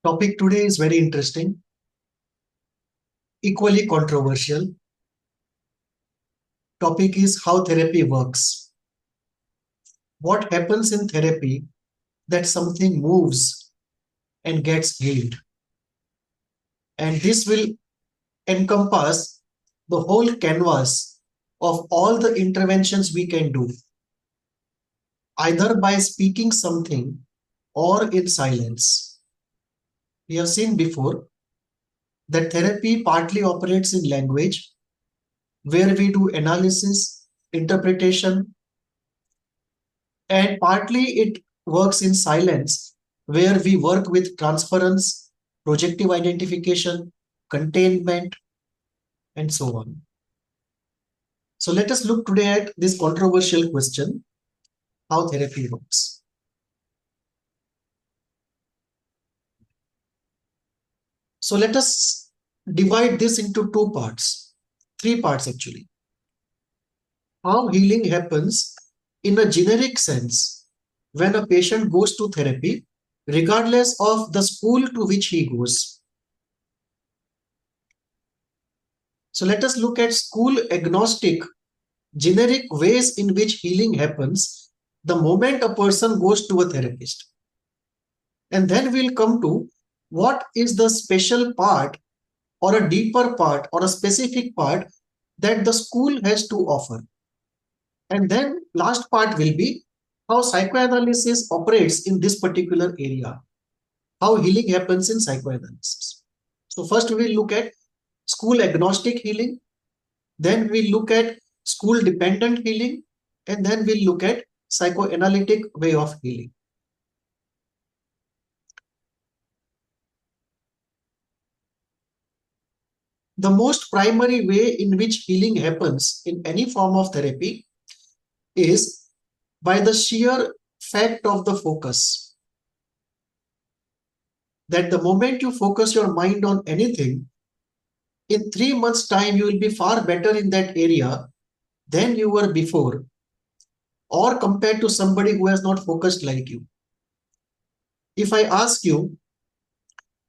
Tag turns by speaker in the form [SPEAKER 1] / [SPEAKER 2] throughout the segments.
[SPEAKER 1] Topic today is very interesting, equally controversial. Topic is how therapy works. What happens in therapy that something moves and gets healed. And this will encompass the whole canvas of all the interventions we can do, either by speaking something or in silence. We have seen before that therapy partly operates in language, where we do analysis, interpretation, and partly it works in silence, where we work with transference, projective identification, containment, and so on. So let us look today at this controversial question, how therapy works. So let us divide this into two parts, three parts actually. How healing happens in a generic sense when a patient goes to therapy, regardless of the school to which he goes. So let us look at school agnostic, generic ways in which healing happens the moment a person goes to a therapist. And then we'll come to what is the special part or a deeper part or a specific part that the school has to offer. And then last part will be how psychoanalysis operates in this particular area, how healing happens in psychoanalysis. So first we will look at school agnostic healing, then we'll look at school dependent healing, and then we'll look at psychoanalytic way of healing. The most primary way in which healing happens in any form of therapy is by the sheer fact of the focus. That the moment you focus your mind on anything, in 3 months' time, you will be far better in that area than you were before, or compared to somebody who has not focused like you. If I ask you,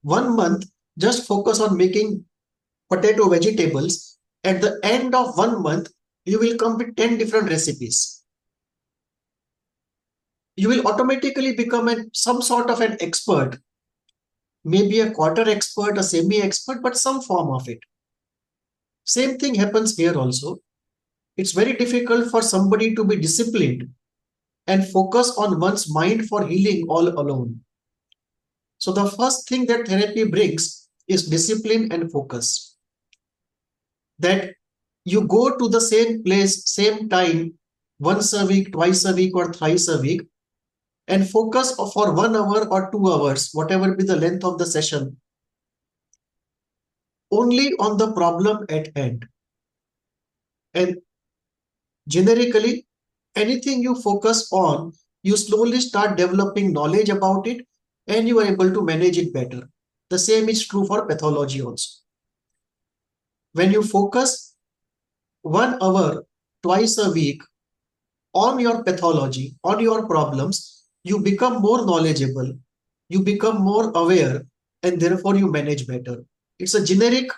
[SPEAKER 1] 1 month, just focus on making potato vegetables, at the end of 1 month, you will come with 10 different recipes. You will automatically become some sort of an expert, maybe a quarter expert, a semi-expert, but some form of it. Same thing happens here also. It's very difficult for somebody to be disciplined and focus on one's mind for healing all alone. So the first thing that therapy brings is discipline and focus. That you go to the same place, same time, once a week, twice a week, or thrice a week, and focus for 1 hour or 2 hours, whatever be the length of the session, only on the problem at hand. And generically, anything you focus on, you slowly start developing knowledge about it and you are able to manage it better. The same is true for pathology also. When you focus 1 hour twice a week on your pathology, on your problems, you become more knowledgeable, you become more aware, and therefore you manage better. It's a generic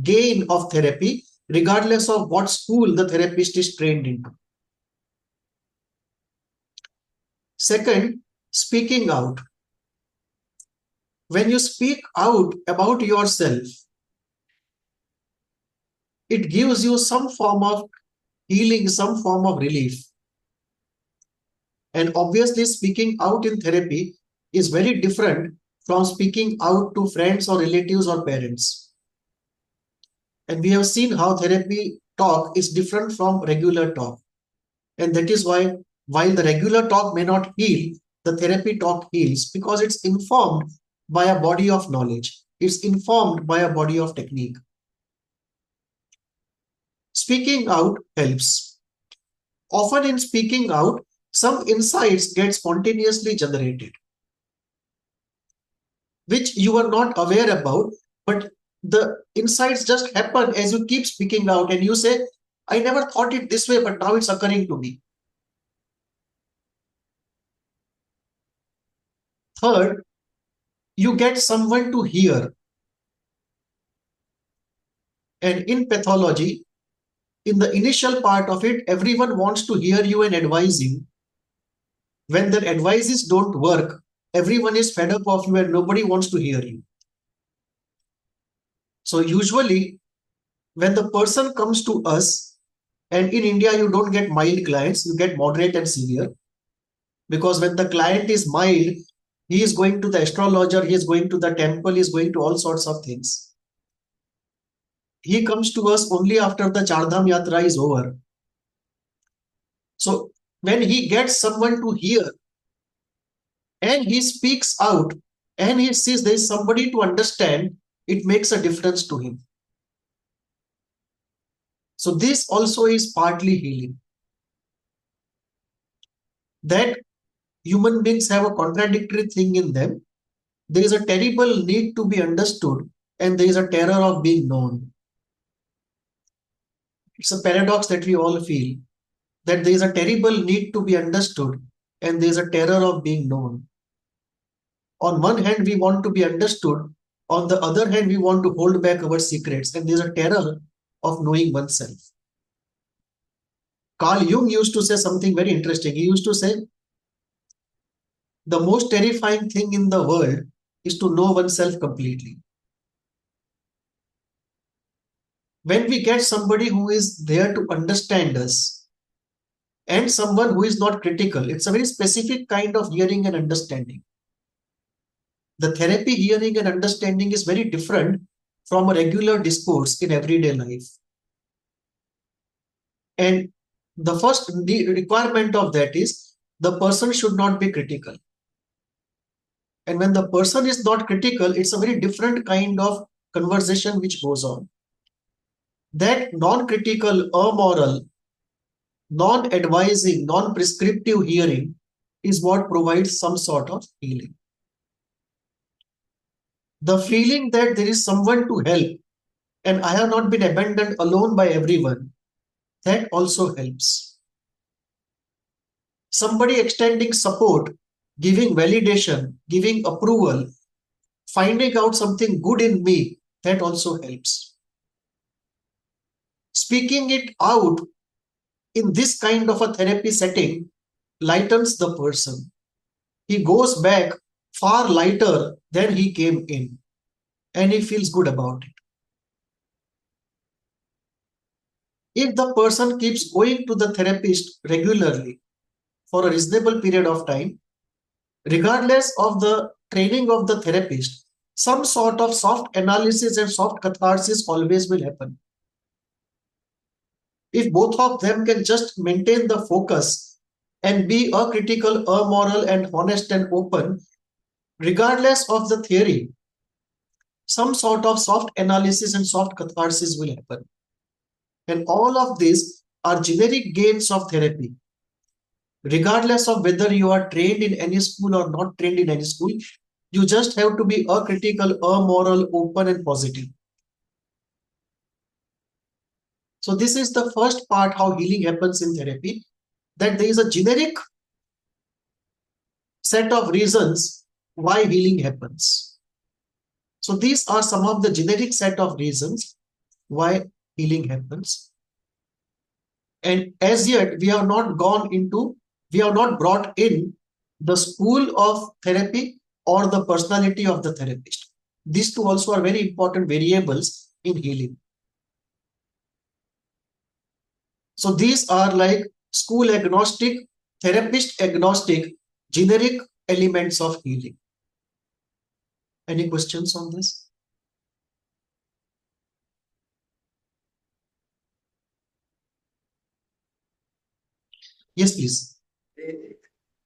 [SPEAKER 1] gain of therapy, regardless of what school the therapist is trained into. Second, speaking out. When you speak out about yourself, it gives you some form of healing, some form of relief. And obviously, speaking out in therapy is very different from speaking out to friends or relatives or parents. And we have seen how therapy talk is different from regular talk. And that is why, while the regular talk may not heal, the therapy talk heals because it's informed by a body of knowledge. It's informed by a body of technique. Speaking out helps. Often in speaking out, some insights get spontaneously generated, which you are not aware about, but the insights just happen as you keep speaking out and you say, I never thought it this way, but now it's occurring to me. Third, you get someone to hear. And in pathology, in the initial part of it, everyone wants to hear you and advise you. When their advices don't work, everyone is fed up of you and nobody wants to hear you. So usually, when the person comes to us, and in India, you don't get mild clients, you get moderate and severe. Because when the client is mild, he is going to the astrologer, he is going to the temple, he is going to all sorts of things. He comes to us only after the Chardham Yatra is over. So when he gets someone to hear and he speaks out and he sees there is somebody to understand, it makes a difference to him. So this also is partly healing. That human beings have a contradictory thing in them. There is a terrible need to be understood and there is a terror of being known. It's a paradox that we all feel, that there is a terrible need to be understood and there is a terror of being known. On one hand, we want to be understood. On the other hand, we want to hold back our secrets and there is a terror of knowing oneself. Carl Jung used to say something very interesting. He used to say, the most terrifying thing in the world is to know oneself completely. When we get somebody who is there to understand us and someone who is not critical, it's a very specific kind of hearing and understanding. The therapy hearing and understanding is very different from a regular discourse in everyday life. And the first requirement of that is the person should not be critical. And when the person is not critical, it's a very different kind of conversation which goes on. That non-critical, amoral, non-advising, non-prescriptive hearing is what provides some sort of healing. The feeling that there is someone to help and I have not been abandoned alone by everyone, that also helps. Somebody extending support, giving validation, giving approval, finding out something good in me, that also helps. Speaking it out in this kind of a therapy setting lightens the person. He goes back far lighter than he came in and he feels good about it. If the person keeps going to the therapist regularly for a reasonable period of time, regardless of the training of the therapist, some sort of soft analysis and soft catharsis always will happen. If both of them can just maintain the focus and be acritical, amoral, and honest and open, regardless of the theory, some sort of soft analysis and soft catharsis will happen. And all of these are generic gains of therapy. Regardless of whether you are trained in any school or not trained in any school, you just have to be acritical, amoral, open, and positive. So this is the first part, how healing happens in therapy, that there is a generic set of reasons why healing happens. So these are some of the generic set of reasons why healing happens. And as yet, we have not brought in the school of therapy or the personality of the therapist. These two also are very important variables in healing. So these are like school agnostic, therapist agnostic, generic elements of healing. Any questions on this? Yes, please.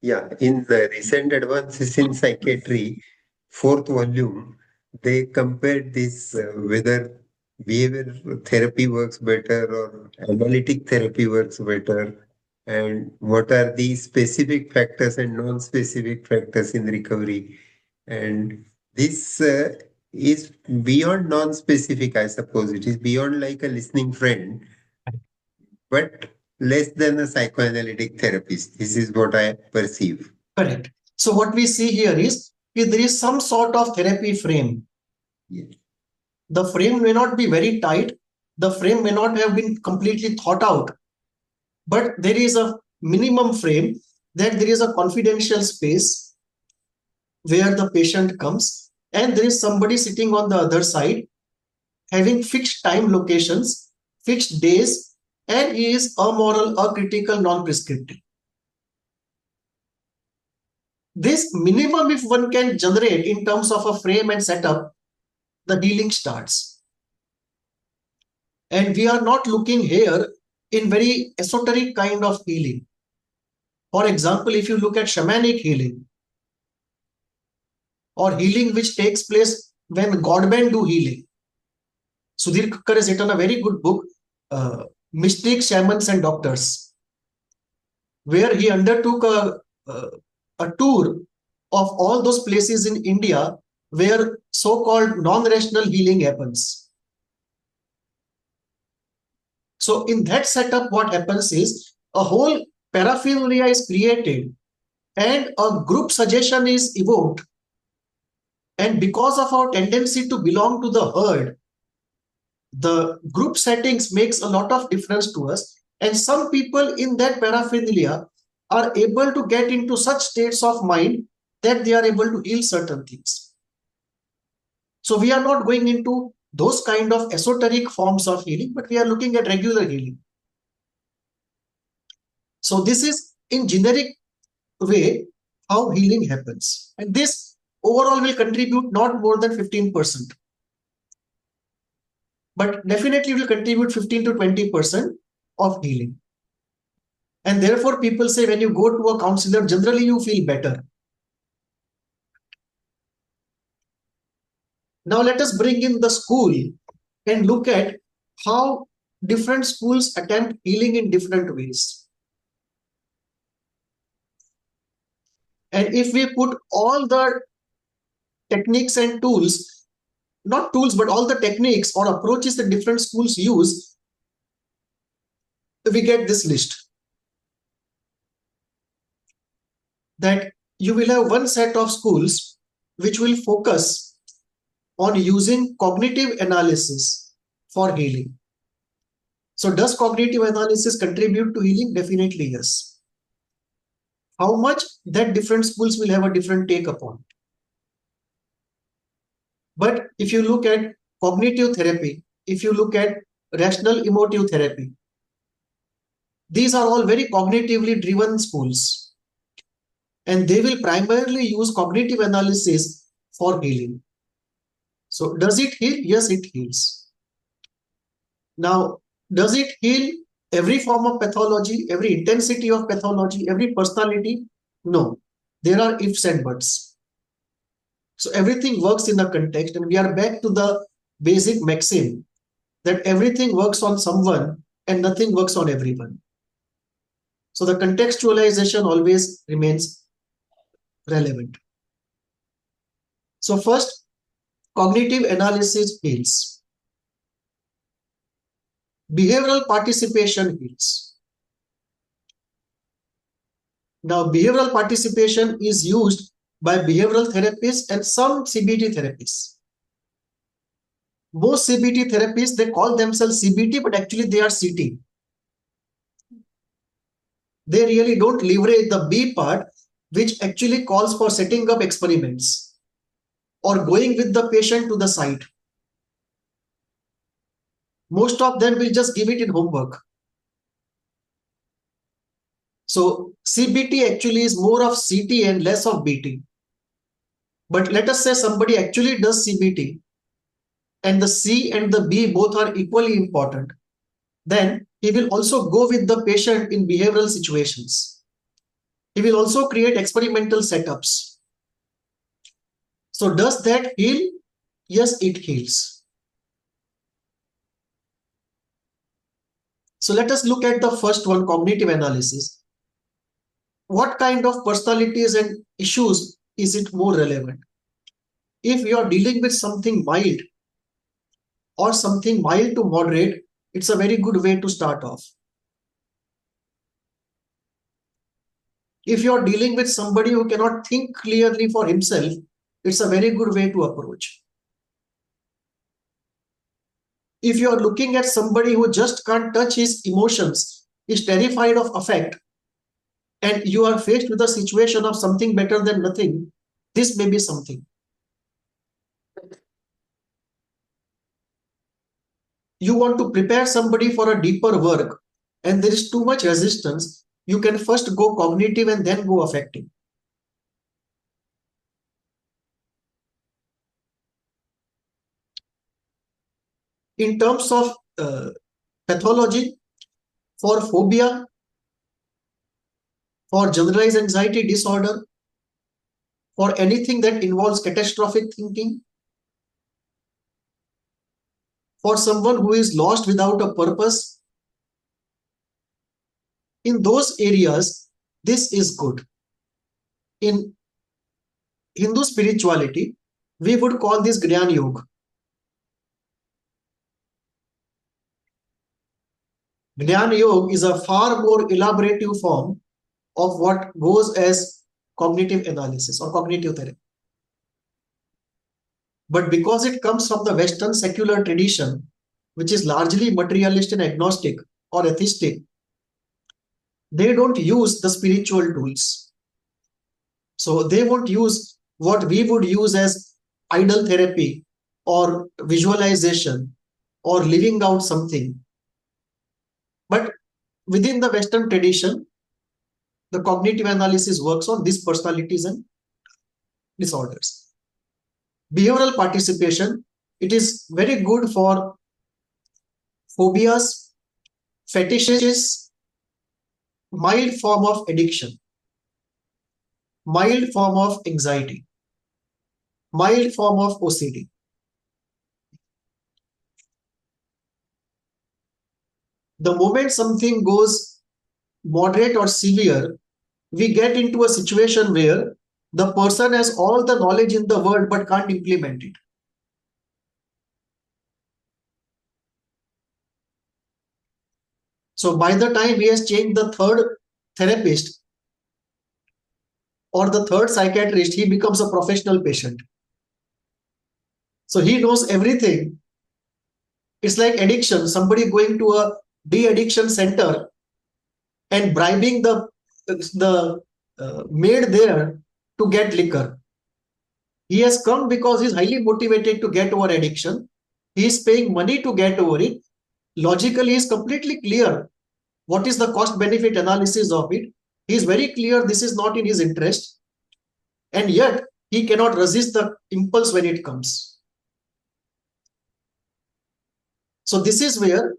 [SPEAKER 2] Yeah, in the recent advances in psychiatry, fourth volume, they compared this whether behavior therapy works better or analytic therapy works better, and what are the specific factors and non-specific factors in recovery. And this is beyond non-specific, I suppose. It is beyond like a listening friend, but less than a psychoanalytic therapist. This is what I perceive.
[SPEAKER 1] Correct. So what we see here is there is some sort of therapy frame. The frame may not be very tight. The frame may not have been completely thought out, but there is a minimum frame, that there is a confidential space where the patient comes, and there is somebody sitting on the other side having fixed time locations, fixed days, and he is amoral, acritical, non-prescriptive. This minimum, if one can generate in terms of a frame and setup, the healing starts. And we are not looking here in very esoteric kind of healing. For example, if you look at shamanic healing, or healing which takes place when godmen do healing. Sudhir Kakkar has written a very good book, Mystics, Shamans and Doctors, where he undertook a tour of all those places in India where so-called non-rational healing happens. So in that setup, what happens is a whole paraphernalia is created and a group suggestion is evoked. And because of our tendency to belong to the herd, the group settings makes a lot of difference to us. And some people in that paraphernalia are able to get into such states of mind that they are able to heal certain things. So we are not going into those kind of esoteric forms of healing, but we are looking at regular healing. So this is in generic way how healing happens. And this overall will contribute not more than 15%. But definitely will contribute 15 to 20% of healing. And therefore, people say when you go to a counselor, generally you feel better. Now let us bring in the school and look at how different schools attempt healing in different ways. And if we put all the techniques and tools, not tools, but all the techniques or approaches that different schools use, we get this list. That you will have one set of schools which will focus on using cognitive analysis for healing. So does cognitive analysis contribute to healing? Definitely yes. How much? That different schools will have a different take upon. But if you look at cognitive therapy, if you look at rational emotive therapy, these are all very cognitively driven schools. And they will primarily use cognitive analysis for healing. So does it heal? Yes, it heals. Now, does it heal every form of pathology, every intensity of pathology, every personality? No. There are ifs and buts. So everything works in a context, and we are back to the basic maxim that everything works on someone and nothing works on everyone. So the contextualization always remains relevant. So first, cognitive analysis heals. Behavioral participation heals. Now, behavioral participation is used by behavioral therapists and some CBT therapists. Most CBT therapists, they call themselves CBT, but actually they are CT. They really don't leverage the B part, which actually calls for setting up experiments or going with the patient to the site. Most of them will just give it in homework. So CBT actually is more of CT and less of BT. But let us say somebody actually does CBT and the C and the B both are equally important. Then he will also go with the patient in behavioral situations. He will also create experimental setups. So does that heal? Yes, it heals. So let us look at the first one, cognitive analysis. What kind of personalities and issues is it more relevant? If you are dealing with something mild or something mild to moderate, it's a very good way to start off. If you are dealing with somebody who cannot think clearly for himself, it's a very good way to approach. If you are looking at somebody who just can't touch his emotions, is terrified of affect, and you are faced with a situation of something better than nothing, this may be something. You want to prepare somebody for a deeper work, and there is too much resistance, you can first go cognitive and then go affective. In terms of pathology, for phobia, for generalized anxiety disorder, for anything that involves catastrophic thinking, for someone who is lost without a purpose, in those areas, this is good. In Hindu spirituality, we would call this Gyan Yoga. Gyan Yoga is a far more elaborative form of what goes as cognitive analysis or cognitive therapy. But because it comes from the Western secular tradition, which is largely materialist and agnostic or atheistic, they don't use the spiritual tools. So they won't use what we would use as idol therapy or visualization or living out something. But within the Western tradition, the cognitive analysis works on these personalities and disorders. Behavioral participation, it is very good for phobias, fetishes, mild form of addiction, mild form of anxiety, mild form of OCD. The moment something goes moderate or severe, we get into a situation where the person has all the knowledge in the world but can't implement it. So by the time he has changed the third therapist or the third psychiatrist, he becomes a professional patient. So he knows everything. It's like addiction, somebody going to a de-addiction center and bribing the maid there to get liquor. He has come because he's highly motivated to get over addiction. He is paying money to get over it. Logically, he is completely clear what is the cost benefit analysis of it. He is very clear this is not in his interest, and yet he cannot resist the impulse when it comes. So this is where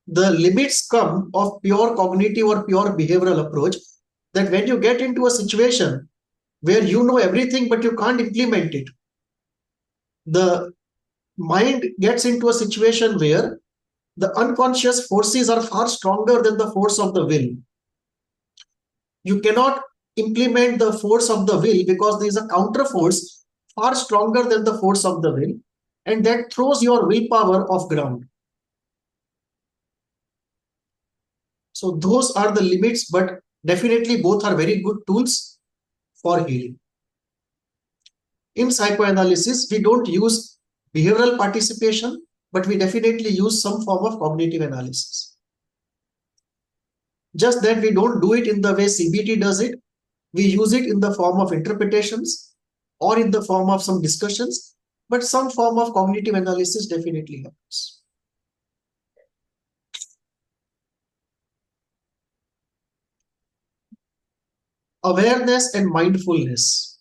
[SPEAKER 1] the limits come of pure cognitive or pure behavioral approach, that when you get into a situation where you know everything but you can't implement it, the mind gets into a situation where the unconscious forces are far stronger than the force of the will. You cannot implement the force of the will because there is a counter force far stronger than the force of the will, and that throws your willpower off ground. So those are the limits, but definitely both are very good tools for healing. In psychoanalysis, we don't use behavioral participation, but we definitely use some form of cognitive analysis. Just that we don't do it in the way CBT does it. We use it in the form of interpretations or in the form of some discussions, but some form of cognitive analysis definitely happens. Awareness and mindfulness.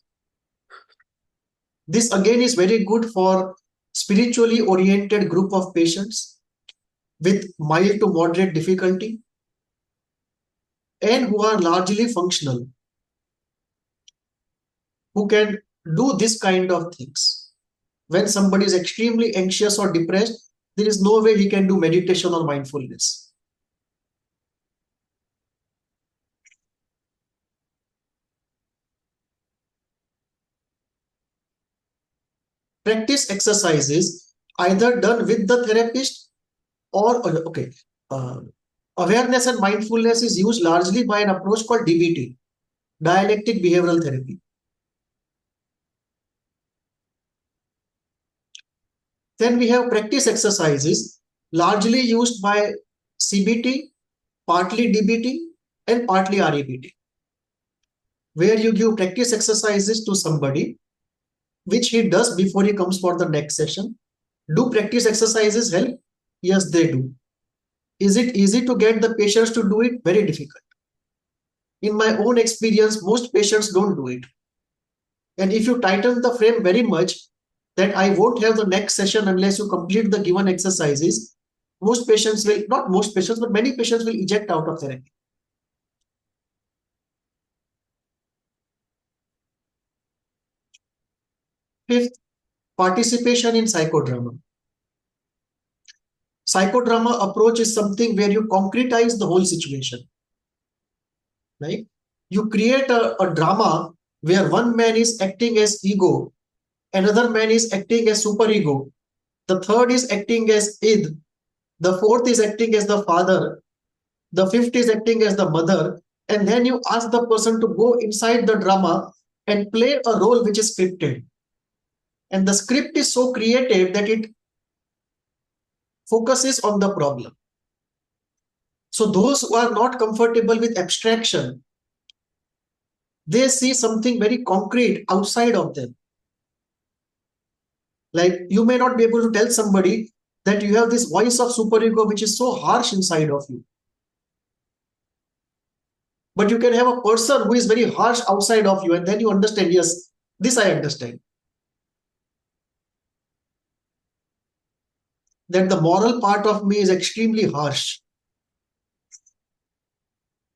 [SPEAKER 1] This again is very good for spiritually oriented group of patients with mild to moderate difficulty and who are largely functional, who can do this kind of things. When somebody is extremely anxious or depressed, there is no way he can do meditation or mindfulness. Practice exercises either done with the therapist or, awareness and mindfulness is used largely by an approach called DBT, dialectic behavioral therapy. Then we have practice exercises, largely used by CBT, partly DBT, and partly REBT, where you give practice exercises to somebody, which he does before he comes for the next session. Do practice exercises help? Yes, they do. Is it easy to get the patients to do it? Very difficult. In my own experience, most patients don't do it. And if you tighten the frame very much, that I won't have the next session unless you complete the given exercises, most patients will, not most patients, but many patients will eject out of therapy. Fifth, participation in psychodrama. Psychodrama approach is something where you concretize the whole situation. Right? You create a drama where one man is acting as ego, another man is acting as superego, the third is acting as id, the fourth is acting as the father, the fifth is acting as the mother, and then you ask the person to go inside the drama and play a role which is scripted. And the script is so creative that it focuses on the problem. So those who are not comfortable with abstraction, they see something very concrete outside of them. Like you may not be able to tell somebody that you have this voice of superego which is so harsh inside of you. But you can have a person who is very harsh outside of you, and then you understand, yes, this I understand. That the moral part of me is extremely harsh.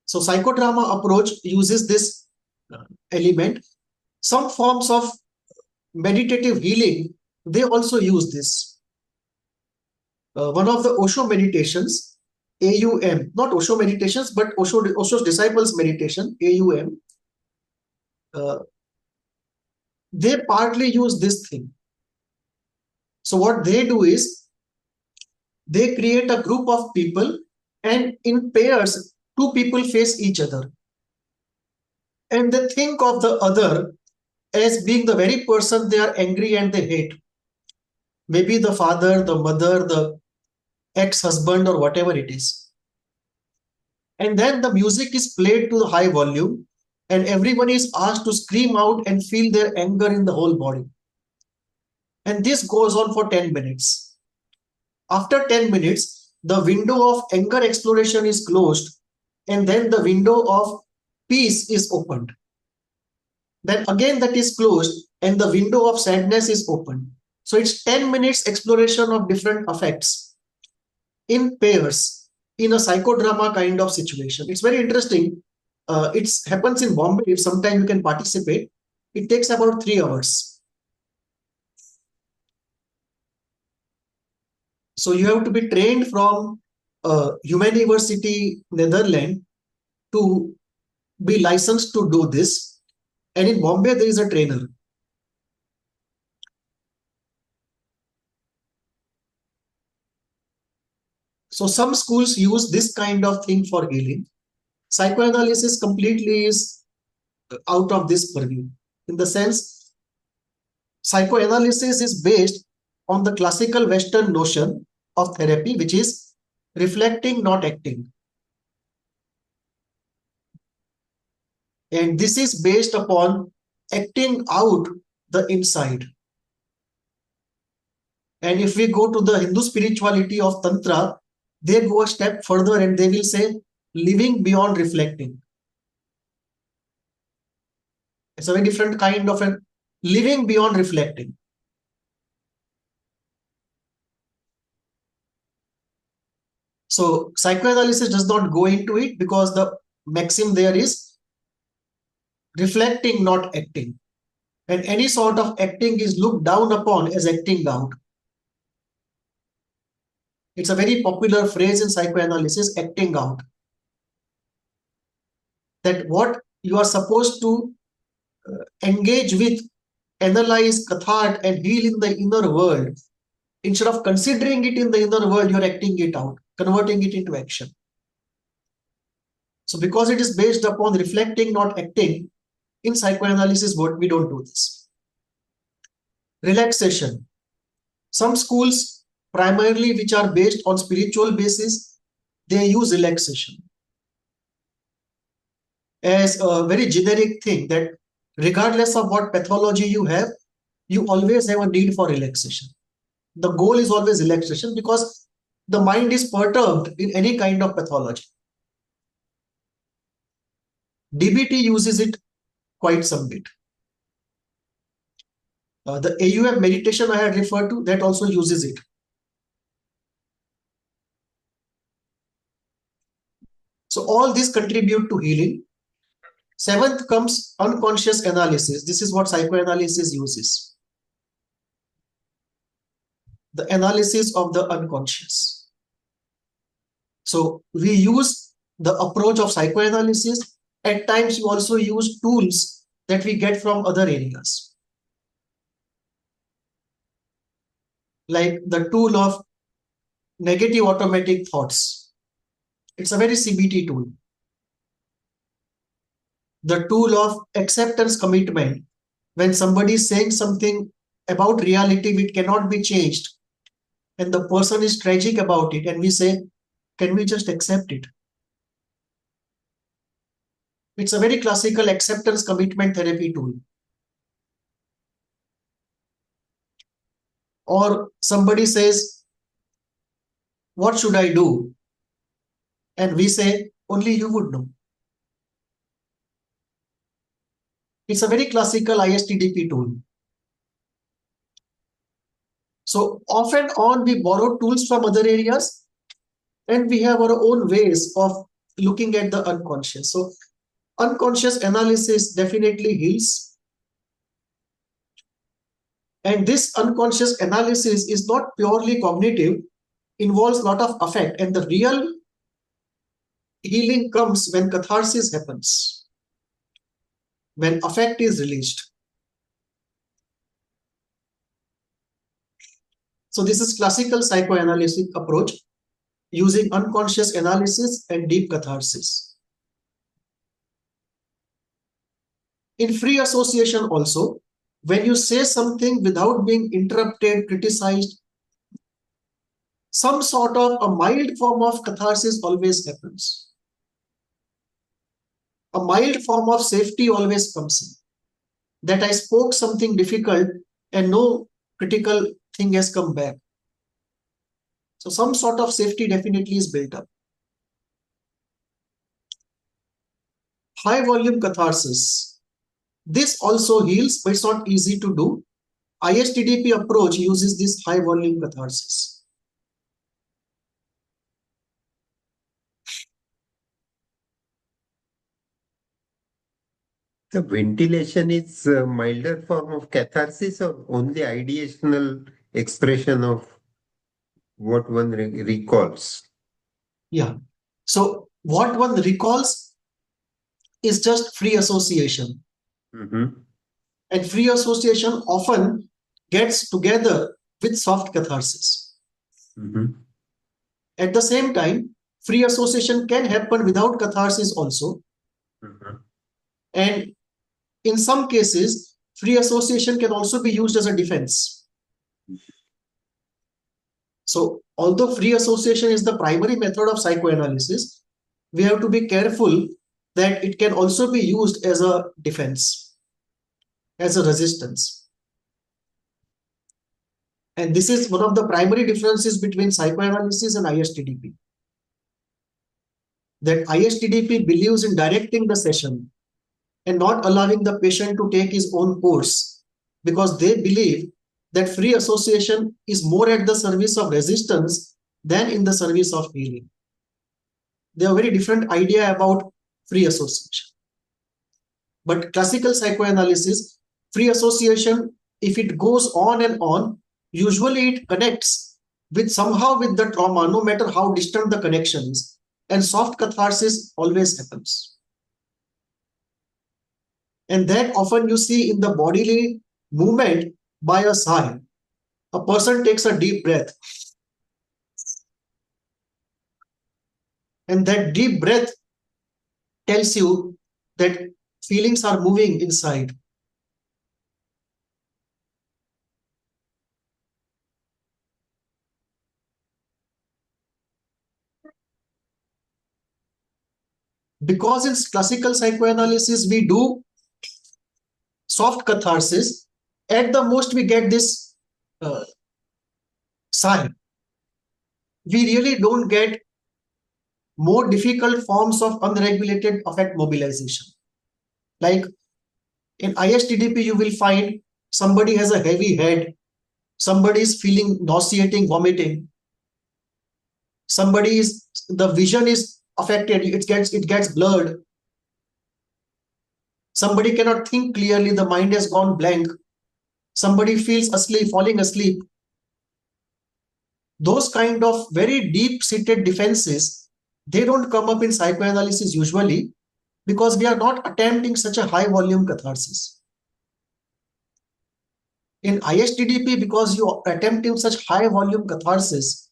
[SPEAKER 1] So psychodrama approach uses this element. Some forms of meditative healing, they also use this. One of the Osho meditations, AUM, not Osho meditations, but Osho's disciples meditation, AUM, they partly use this thing. So what they do is, they create a group of people, and in pairs, two people face each other. And they think of the other as being the very person they are angry and they hate. Maybe the father, the mother, the ex-husband, or whatever it is. And then the music is played to the high volume, and everyone is asked to scream out and feel their anger in the whole body. And this goes on for 10 minutes. After 10 minutes, the window of anger exploration is closed, and then the window of peace is opened. Then again that is closed, and the window of sadness is opened. So it's 10 minutes exploration of different affects in pairs in a psychodrama kind of situation. It's very interesting. It happens in Bombay. If sometime you can participate, it takes about 3 hours. So you have to be trained from University, Netherlands, to be licensed to do this. And in Bombay, there is a trainer. So some schools use this kind of thing for healing. Psychoanalysis completely is out of this purview. In the sense, psychoanalysis is based on the classical Western notion of therapy, which is reflecting, not acting. And this is based upon acting out the inside. And if we go to the Hindu spirituality of Tantra, they go a step further and they will say living beyond reflecting. It's a very different kind of a living beyond reflecting. So psychoanalysis does not go into it because the maxim there is reflecting, not acting. And any sort of acting is looked down upon as acting out. It's a very popular phrase in psychoanalysis, acting out. That what you are supposed to engage with, analyze, cathart, and heal in the inner world, instead of considering it in the inner world, you're acting it out, converting it into action. So because it is based upon reflecting, not acting, in psychoanalysis, we don't do this. Relaxation. Some schools, primarily which are based on spiritual basis, they use relaxation as a very generic thing, that regardless of what pathology you have, you always have a need for relaxation. The goal is always relaxation because the mind is perturbed in any kind of pathology. DBT uses it quite some bit. The AUM meditation I had referred to, that also uses it. So all these contribute to healing. Seventh comes unconscious analysis. This is what psychoanalysis uses. The analysis of the unconscious. So we use the approach of psychoanalysis. At times you also use tools that we get from other areas, like the tool of negative automatic thoughts. It's a very CBT tool. The tool of acceptance commitment. When somebody is saying something about reality which cannot be changed, and the person is tragic about it, and we say, can we just accept it? It's a very classical acceptance commitment therapy tool. Or somebody says, what should I do? And we say, only you would know. It's a very classical ISTDP tool. So off and on we borrow tools from other areas, and we have our own ways of looking at the unconscious. So unconscious analysis definitely heals. And this unconscious analysis is not purely cognitive, involves a lot of affect. And the real healing comes when catharsis happens, when affect is released. So this is classical psychoanalytic approach using unconscious analysis and deep catharsis. In free association also, when you say something without being interrupted, criticized, some sort of a mild form of catharsis always happens. A mild form of safety always comes in. That I spoke something difficult and no critical thing has come back. So some sort of safety definitely is built up. High volume catharsis. This also heals, but it's not easy to do. ISTDP approach uses this high volume catharsis.
[SPEAKER 2] The ventilation is a milder form of catharsis or only ideational expression of what one recalls?
[SPEAKER 1] Yeah. So what one recalls is just free association.
[SPEAKER 2] Mm-hmm.
[SPEAKER 1] And free association often gets together with soft catharsis.
[SPEAKER 2] Mm-hmm.
[SPEAKER 1] At the same time, free association can happen without catharsis also.
[SPEAKER 2] Mm-hmm.
[SPEAKER 1] And in some cases, free association can also be used as a defense. So although free association is the primary method of psychoanalysis, we have to be careful that it can also be used as a defense, as a resistance. And this is one of the primary differences between psychoanalysis and ISTDP. That ISTDP believes in directing the session and not allowing the patient to take his own course, because they believe that free association is more at the service of resistance than in the service of healing. They have a very different idea about free association. But classical psychoanalysis, free association, if it goes on and on, usually it connects with somehow with the trauma, no matter how distant the connection is. And soft catharsis always happens. And that often you see in the bodily movement by a sigh. A person takes a deep breath. And that deep breath tells you that feelings are moving inside. Because in classical psychoanalysis, we do soft catharsis. At the most, we get this sigh. We really don't get more difficult forms of unregulated affect mobilization. Like in ISTDP, you will find somebody has a heavy head, somebody is feeling nauseating, vomiting, somebody is, the vision is affected, it gets blurred, somebody cannot think clearly, the mind has gone blank, somebody feels asleep, falling asleep. Those kind of very deep seated defenses, they don't come up in psychoanalysis usually, because we are not attempting such a high volume catharsis. In ISTDP, because you are attempting such high volume catharsis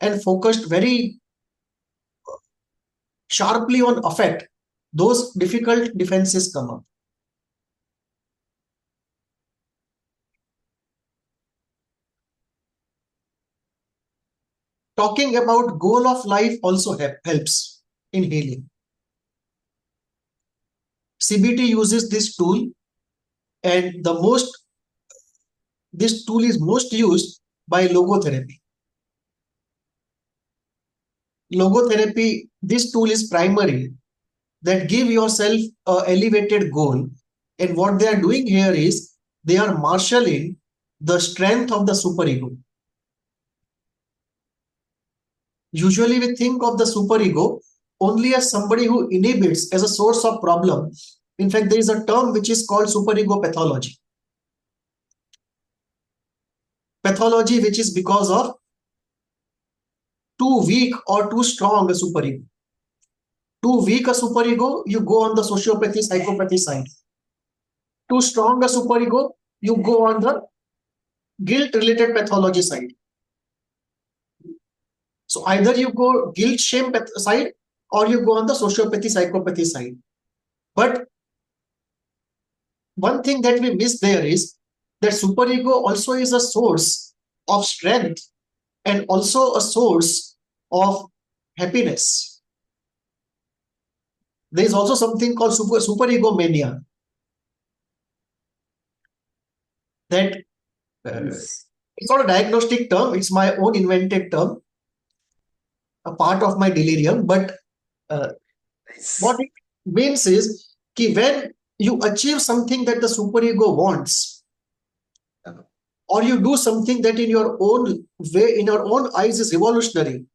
[SPEAKER 1] and focused very sharply on affect, those difficult defenses come up. Talking about goal of life also helps in healing. CBT uses this tool, and this tool is most used by logotherapy. Logotherapy, this tool is primary, that give yourself an elevated goal, and what they are doing here is they are marshalling the strength of the superego. Usually we think of the superego only as somebody who inhibits, as a source of problem. In fact, there is a term which is called superego pathology. Pathology which is because of too weak or too strong a superego. Too weak a superego, you go on the sociopathy, psychopathy side. Too strong a superego, you go on the guilt-related pathology side. So either you go guilt shame side, or you go on the sociopathy, psychopathy side. But one thing that we miss there is that superego also is a source of strength and also a source of happiness. There is also something called superego mania. That it's not a diagnostic term, it's my own invented term, a part of my delirium. But what it means is that when you achieve something that the superego wants, or you do something that in your own way, in your own eyes is revolutionary,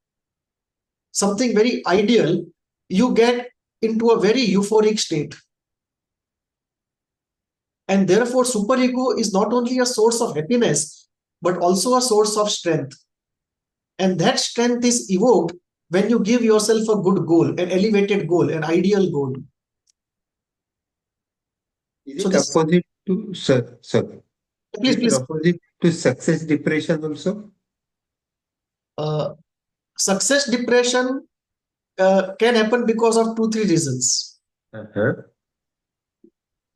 [SPEAKER 1] something very ideal, you get into a very euphoric state. And therefore, superego is not only a source of happiness, but also a source of strength. And that strength is evoked when you give yourself a good goal, an elevated goal, an ideal goal.
[SPEAKER 2] Is it opposite to
[SPEAKER 1] Please.
[SPEAKER 2] opposite to success depression also?
[SPEAKER 1] Success depression can happen because of 2-3 reasons.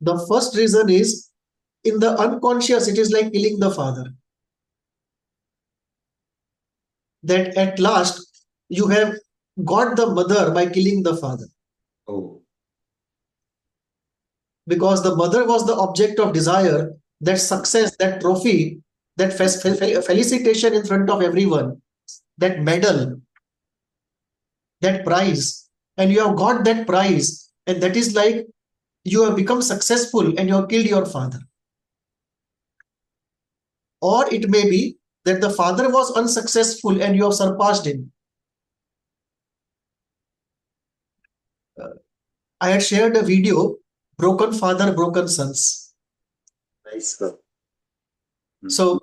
[SPEAKER 1] The first reason is, in the unconscious, it is like killing the father. That at last you have got the mother by killing the father. Because the mother was the object of desire, that success, that trophy, that felicitation in front of everyone, that medal, that prize, and you have got that prize, and that is like you have become successful and you have killed your father. Or it may be that the father was unsuccessful and you have surpassed him. I had shared a video, Broken Father, Broken Sons.
[SPEAKER 2] Nice.
[SPEAKER 1] So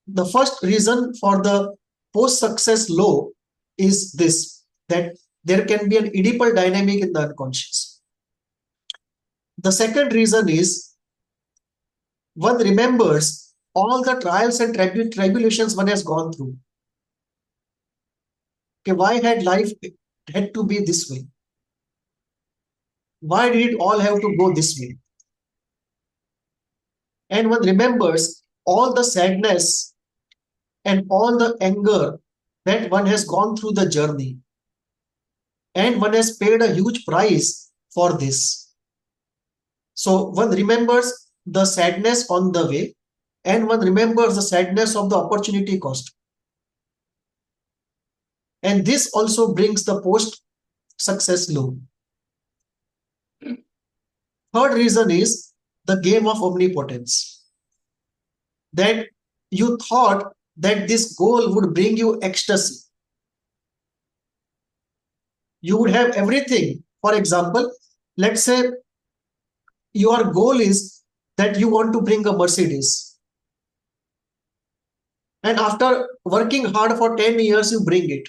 [SPEAKER 1] the first reason for the post-success low is this, that there can be an Oedipal dynamic in the unconscious. The second reason is, one remembers all the trials and tribulations one has gone through. Okay, why had life had to be this way? Why did it all have to go this way? And one remembers all the sadness and all the anger that one has gone through the journey. and one has paid a huge price for this. So one remembers the sadness on the way, and one remembers the sadness of the opportunity cost. And this also brings the post-success low. Third reason is the game of omnipotence. That you thought that this goal would bring you ecstasy. You would have everything. For example, let's say your goal is that you want to bring a Mercedes. And after working hard for 10 years, you bring it.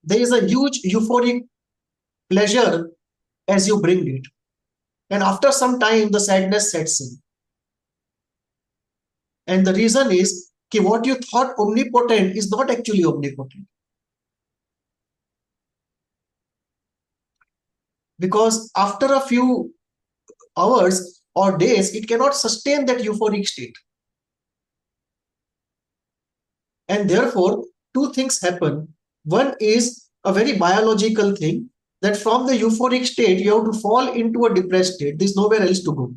[SPEAKER 1] There is a huge euphoric pleasure as you bring it. And after some time, the sadness sets in. And the reason is that what you thought omnipotent is not actually omnipotent. Because after a few hours or days, it cannot sustain that euphoric state. And therefore, two things happen. One is a very biological thing, that from the euphoric state, you have to fall into a depressed state. There's nowhere else to go.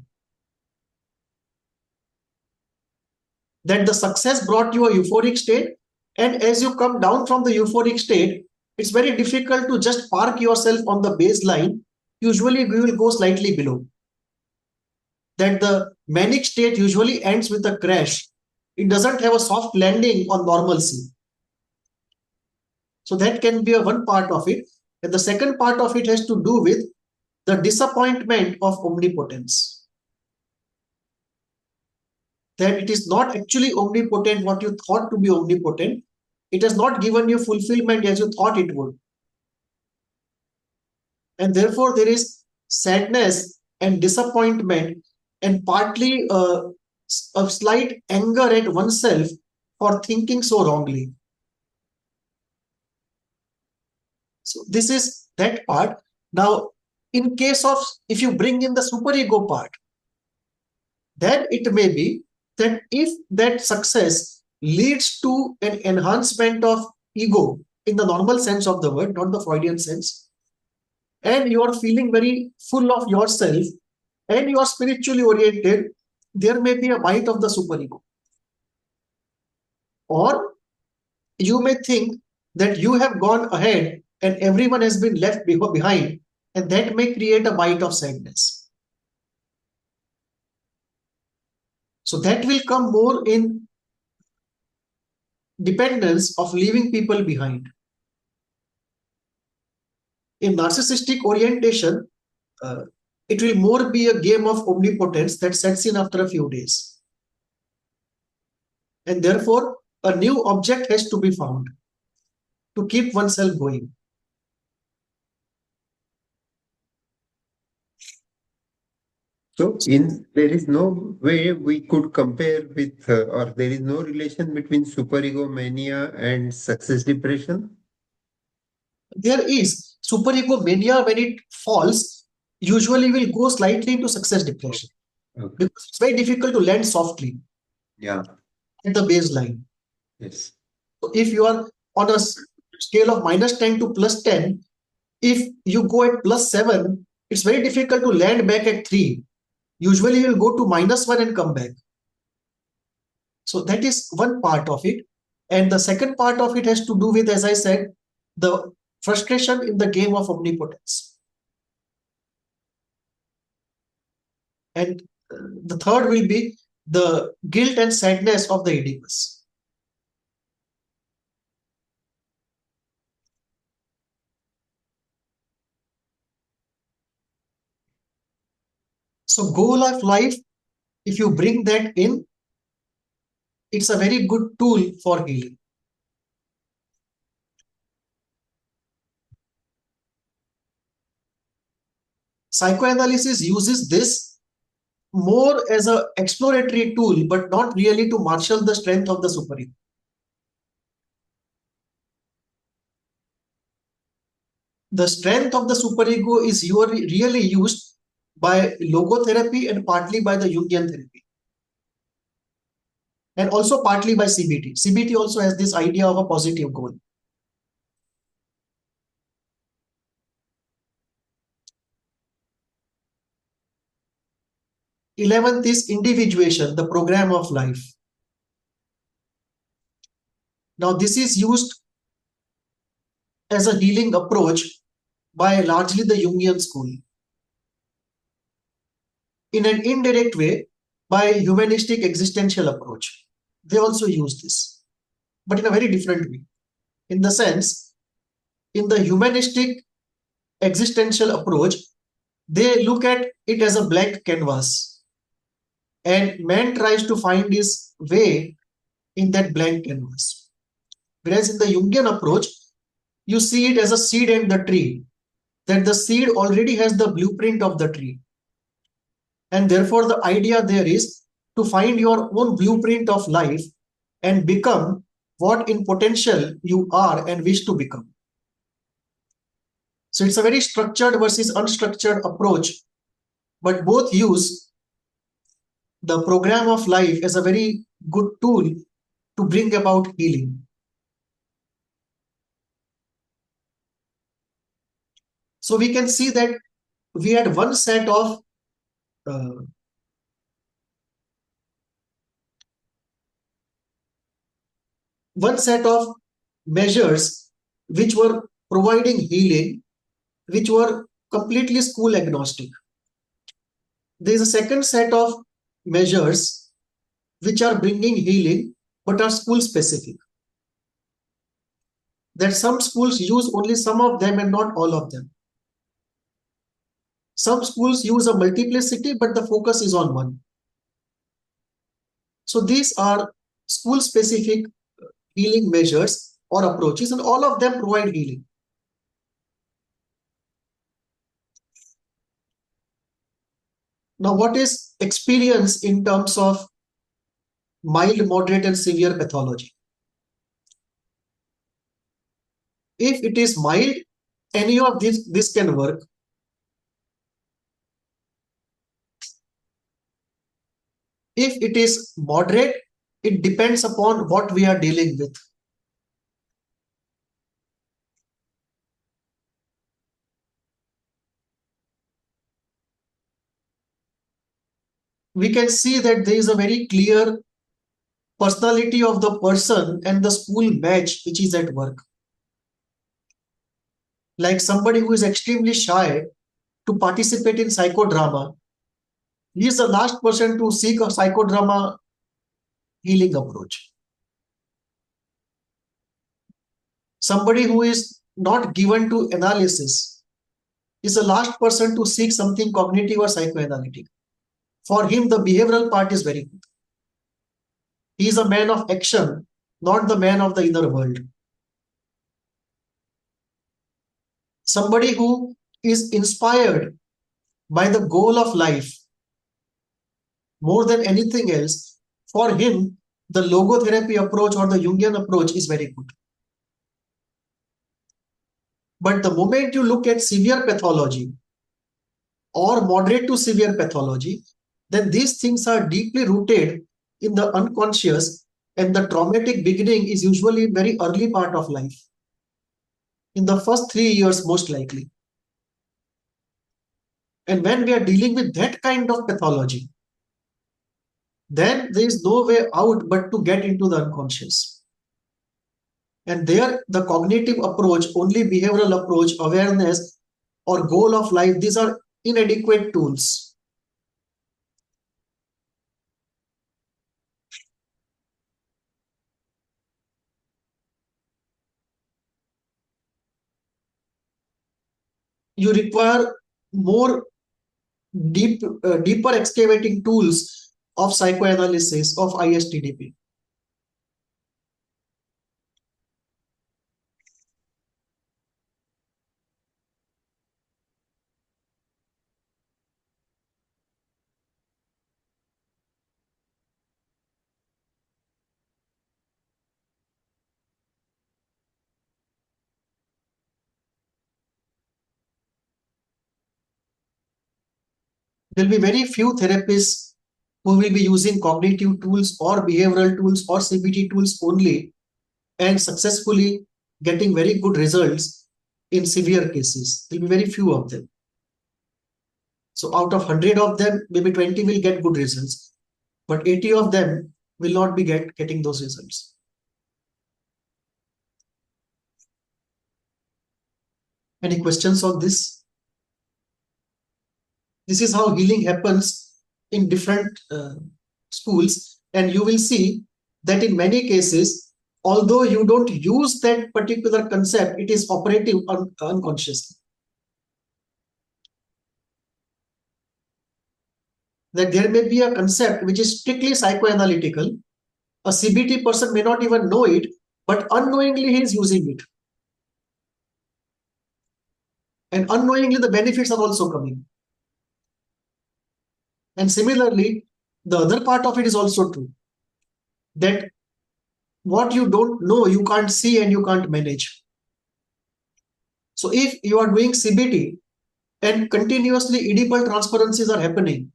[SPEAKER 1] That the success brought you a euphoric state, and as you come down from the euphoric state, it's very difficult to just park yourself on the baseline. Usually, you will go slightly below. That the manic state usually ends with a crash. It doesn't have a soft landing on normalcy. So that can be one part of it. And the second part of it has to do with the disappointment of omnipotence. That it is not actually omnipotent what you thought to be omnipotent. It has not given you fulfillment as you thought it would. And therefore, there is sadness and disappointment, and partly a slight anger at oneself for thinking so wrongly. So this is that part. Now, in case of, if you bring in the superego part, then it may be that if that success leads to an enhancement of ego in the normal sense of the word, not the Freudian sense, and you are feeling very full of yourself and you are spiritually oriented, there may be a bite of the superego. Or you may think that you have gone ahead and everyone has been left behind, and that may create a bite of sadness. So that will come more in dependence of leaving people behind. In narcissistic orientation, it will more be a game of omnipotence that sets in after a few days. And therefore, a new object has to be found to keep oneself going.
[SPEAKER 2] So, there is no way we could compare with, or there is no relation between superegomania and success depression.
[SPEAKER 1] There is superego mania. When it falls, usually will go slightly into success depression.
[SPEAKER 2] Okay.
[SPEAKER 1] Because it's very difficult to land softly.
[SPEAKER 2] Yeah.
[SPEAKER 1] At the baseline.
[SPEAKER 2] Yes.
[SPEAKER 1] So if you are on a scale of -10 to +10, if you go at +7, it's very difficult to land back at 3. Usually you'll go to -1 and come back. So that is one part of it. And the second part of it has to do with, as I said, the frustration in the game of omnipotence. And the third will be the guilt and sadness of the Oedipus. So goal of life, if you bring that in, it's a very good tool for healing. Psychoanalysis uses this more as an exploratory tool, but not really to marshal the strength of the superego. The strength of the superego is really used by logotherapy and partly by the Jungian therapy. And also partly by CBT. CBT also has this idea of a positive goal. 11th is individuation, the program of life. Now, this is used as a healing approach by largely the Jungian school. In an indirect way, by humanistic existential approach. They also use this, but in a very different way. In the sense, in the humanistic existential approach, they look at it as a blank canvas, and man tries to find his way in that blank canvas. Whereas in the Jungian approach, you see it as a seed and the tree, that the seed already has the blueprint of the tree. And therefore, the idea there is to find your own blueprint of life and become what in potential you are and wish to become. So it's a very structured versus unstructured approach, but both use the program of life as a very good tool to bring about healing. So we can see that we had one set of measures which were providing healing, which were completely school agnostic. There is a second set of measures which are bringing healing but are school specific. That some schools use only some of them and not all of them. Some schools use a multiplicity, but the focus is on one. So these are school specific healing measures or approaches, and all of them provide healing. Now, what is experience in terms of mild, moderate, and severe pathology? If it is mild, any of this can work. If it is moderate, it depends upon what we are dealing with. We can see that there is a very clear personality of the person and the school match which is at work. Like somebody who is extremely shy to participate in psychodrama, he is the last person to seek a psychodrama healing approach. Somebody who is not given to analysis is the last person to seek something cognitive or psychoanalytic. For him, the behavioral part is very good. He is a man of action, not the man of the inner world. Somebody who is inspired by the goal of life more than anything else, for him, the logotherapy approach or the Jungian approach is very good. But the moment you look at severe pathology or moderate to severe pathology, then these things are deeply rooted in the unconscious, and the traumatic beginning is usually in very early part of life. In the first 3 years, most likely. And when we are dealing with that kind of pathology, then there is no way out but to get into the unconscious. And there, the cognitive approach, only behavioral approach, awareness, or goal of life, these are inadequate tools. You require more deeper excavating tools of psychoanalysis, of ISTDP. There will be very few therapists who will be using cognitive tools or behavioral tools or CBT tools only and successfully getting very good results in severe cases. There will be very few of them. So out of 100 of them, maybe 20 will get good results, but 80 of them will not be getting those results. Any questions on this? This is how healing happens in different schools, and you will see that in many cases, although you don't use that particular concept, it is operative unconsciously. That there may be a concept which is strictly psychoanalytical. A CBT person may not even know it, but unknowingly he is using it. And unknowingly the benefits are also coming. And similarly, the other part of it is also true. That what you don't know, you can't see and you can't manage. So if you are doing CBT and continuously edible transferences are happening,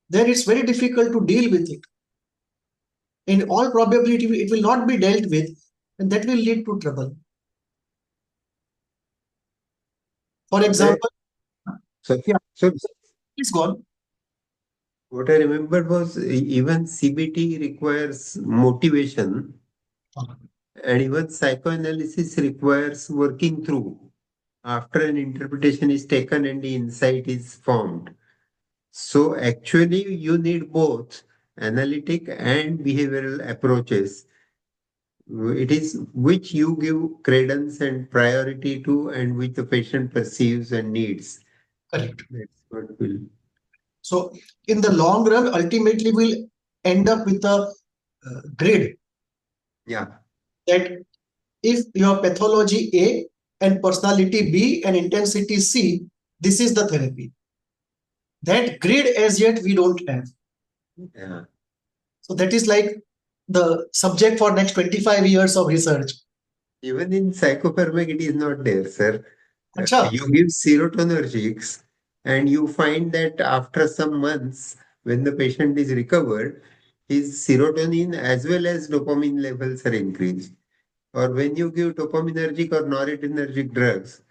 [SPEAKER 1] then it's very difficult to deal with it. In all probability, it will not be dealt with, and that will lead to trouble. For example,
[SPEAKER 2] So,
[SPEAKER 1] yeah,
[SPEAKER 2] so
[SPEAKER 1] please go on.
[SPEAKER 2] what I remembered was even CBT requires motivation, and even psychoanalysis requires working through after an interpretation is taken and the insight is formed. So actually, you need both analytic and behavioral approaches. It is which you give credence and priority to, and which the patient perceives and needs.
[SPEAKER 1] Correct.
[SPEAKER 2] That's what will.
[SPEAKER 1] So in the long run, ultimately we'll end up with a grid
[SPEAKER 2] Yeah.
[SPEAKER 1] that if your pathology A and personality B and intensity C, this is the therapy. That grid as yet we don't have.
[SPEAKER 2] Yeah.
[SPEAKER 1] So that is like the subject for next 25 years of research.
[SPEAKER 2] Even in psychopharmac, it is not there, sir.
[SPEAKER 1] Acha,
[SPEAKER 2] You give serotonergics, and you find that after some months, when the patient is recovered, his serotonin as well as dopamine levels are increased. Or when you give dopaminergic or noradrenergic drugs,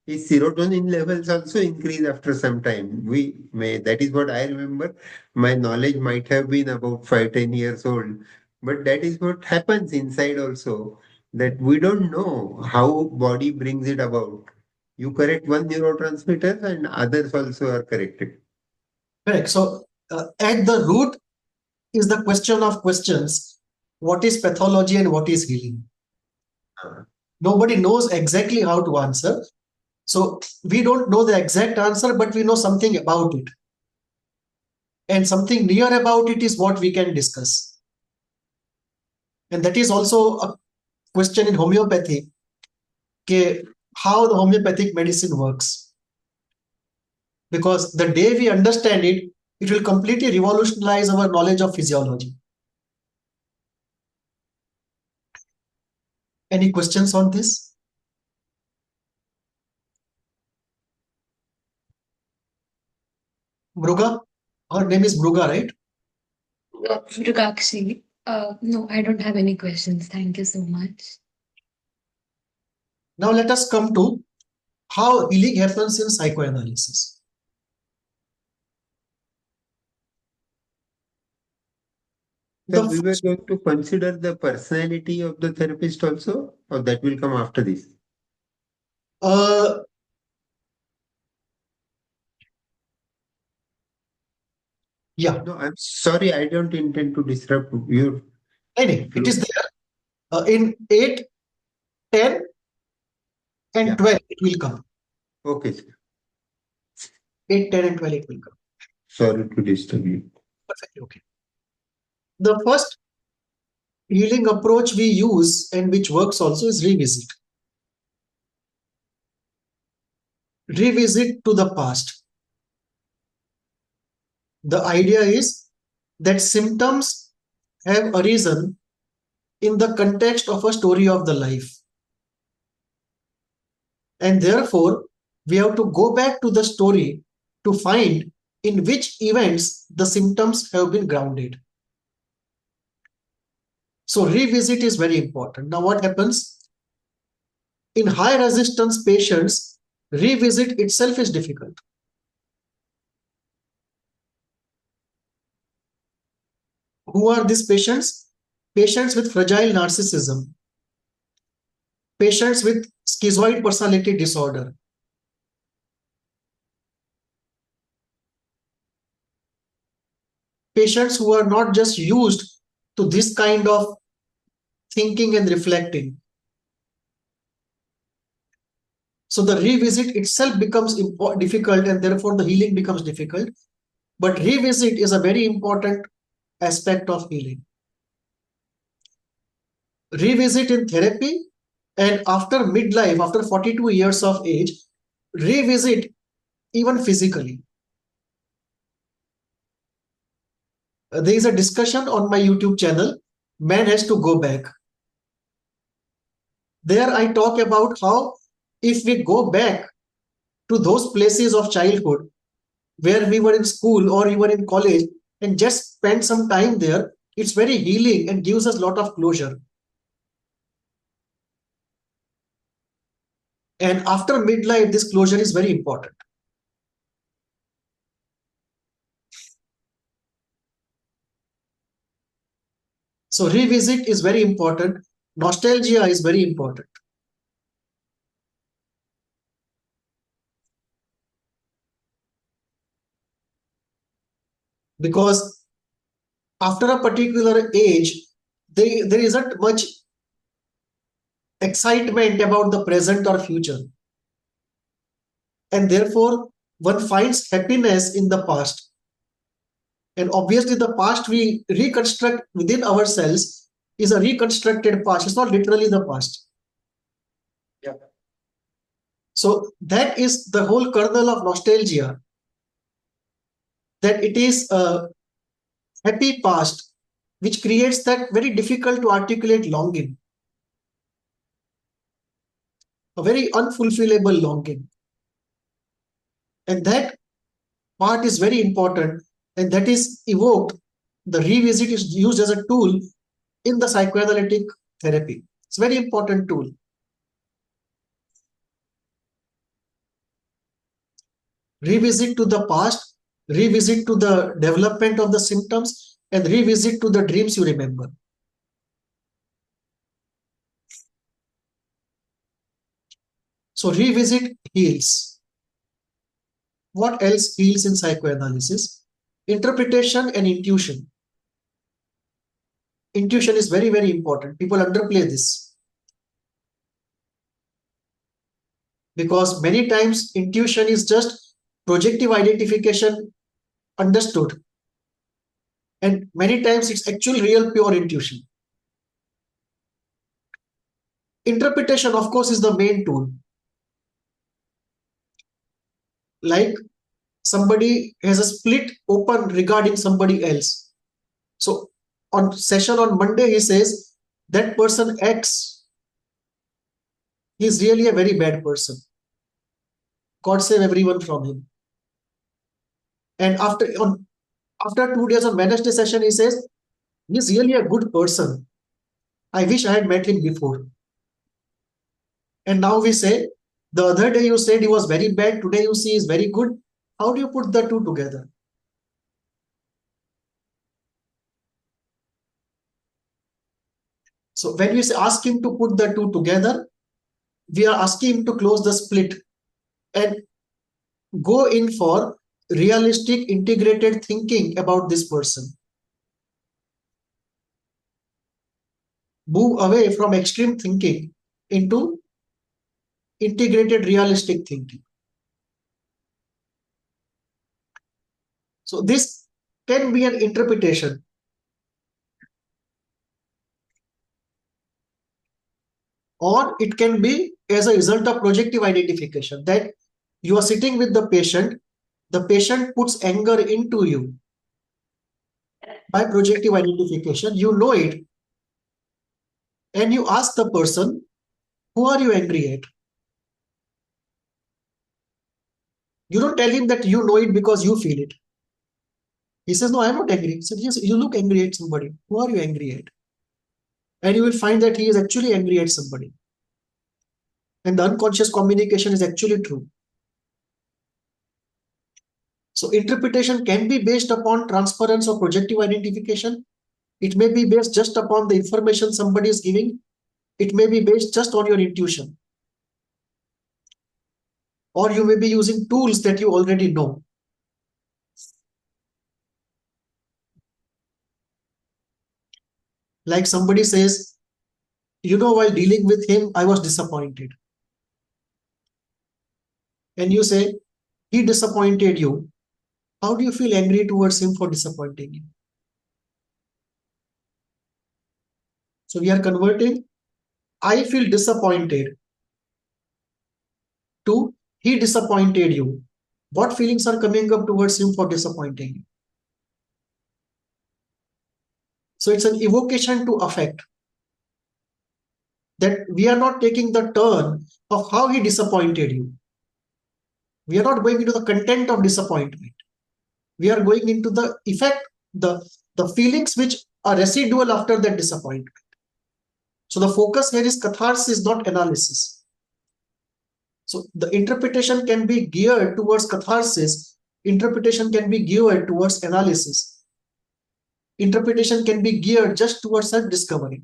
[SPEAKER 2] his serotonin levels also increase after some time. We may, that is what I remember. My knowledge might have been about 5, 10 years old, but that is what happens inside also. That we don't know how body brings it about. You correct one neurotransmitter and others also are corrected.
[SPEAKER 1] correct. So at the root is the question of questions. What is pathology and what is healing?
[SPEAKER 2] Uh,
[SPEAKER 1] Nobody knows exactly how to answer. So we don't know the exact answer, but we know something about it. And something near about it is what we can discuss. And that is also a question in homeopathy, okay, how the homeopathic medicine works. Because the day we understand it, it will completely revolutionize our knowledge of physiology. Any questions on this? Bruga? Her name is Bruga, right?
[SPEAKER 3] Rugakshi, no, I don't have any questions. Thank you so much.
[SPEAKER 1] Now let us come to how healing happens in psychoanalysis.
[SPEAKER 2] so
[SPEAKER 1] The
[SPEAKER 2] we were
[SPEAKER 1] first,
[SPEAKER 2] going to consider the personality of the therapist also, or that will come after this.
[SPEAKER 1] uh, yeah,
[SPEAKER 2] No, I'm sorry, I don't intend to disrupt your
[SPEAKER 1] it is
[SPEAKER 2] flow.
[SPEAKER 1] there. In 8, 10, and
[SPEAKER 2] Yeah.
[SPEAKER 1] 12, it will come.
[SPEAKER 2] Okay, sir.
[SPEAKER 1] 8, 10, and 12, it will come.
[SPEAKER 2] Sorry to disturb you.
[SPEAKER 1] Perfectly okay. The first healing approach we use and which works also is revisit. Revisit to the past. The idea is that symptoms have arisen in the context of a story of the life. And therefore, we have to go back to the story to find in which events the symptoms have been grounded. So revisit is very important. Now what happens? In high resistance patients, Revisit itself is difficult. Who are these patients? Patients with fragile narcissism, patients with schizoid personality disorder, patients who are not just used to this kind of thinking and reflecting. So the revisit itself becomes difficult, and therefore the healing becomes difficult. But revisit is a very important aspect of healing. Revisit in therapy, and after midlife, after 42 years of age, revisit even physically. There is a discussion on my YouTube channel, Man Has to Go Back. There I talk about how if we go back to those places of childhood where we were in school or we were in college and just spend some time there, it's very healing and gives us a lot of closure. And after midlife, this closure is very important. So revisit is very important. Nostalgia is very important. Because after a particular age, there isn't much excitement about the present or future. And therefore, one finds happiness in the past. And obviously, the past we reconstruct within ourselves is a reconstructed past. It's not literally the past.
[SPEAKER 2] Yeah.
[SPEAKER 1] So that is the whole kernel of nostalgia, that it is a happy past which creates that very difficult to articulate longing, a very unfulfillable longing. And that part is very important, and that is evoked. The revisit is used as a tool in the psychoanalytic therapy. It's a very important tool. Revisit to the past, revisit to the development of the symptoms, and revisit to the dreams you remember. So revisit heals. What else heals in psychoanalysis? Interpretation and intuition. Intuition is very, very important. People underplay this. Because many times intuition is just projective identification understood. And many times it's actually real pure intuition. Interpretation, of course, is the main tool. Like somebody has a split open regarding somebody else. So on session on Monday, he says that person X, he is really a very bad person. God save everyone from him. And after 2 days on Wednesday session, he says, he's really a good person. I wish I had met him before. And now we say, the other day you said he was very bad, today you see he's very good. How do you put the two together? So when we ask him to put the two together, we are asking him to close the split and go in for realistic, integrated thinking about this person. Move away from extreme thinking into integrated, realistic thinking. So this can be an interpretation. Or it can be as a result of projective identification, that you are sitting with the patient puts anger into you by projective identification, you know it, and you ask the person, who are you angry at? You don't tell him that you know it because you feel it. He says, no, I'm not angry. He said, yes, you look angry at somebody. Who are you angry at? And you will find that he is actually angry at somebody. And the unconscious communication is actually true. So interpretation can be based upon transference or projective identification. It may be based just upon the information somebody is giving. It may be based just on your intuition. Or you may be using tools that you already know. Like somebody says, while dealing with him, I was disappointed. And you say, he disappointed you. How do you feel angry towards him for disappointing you? So we are converting, I feel disappointed, to he disappointed you. What feelings are coming up towards him for disappointing you? So it's an evocation to affect. That we are not taking the turn of how he disappointed you. We are not going into the content of disappointment. We are going into the effect, the feelings which are residual after that disappointment. So the focus here is catharsis, not analysis. So the interpretation can be geared towards catharsis. Interpretation can be geared towards analysis. Interpretation can be geared just towards self-discovery.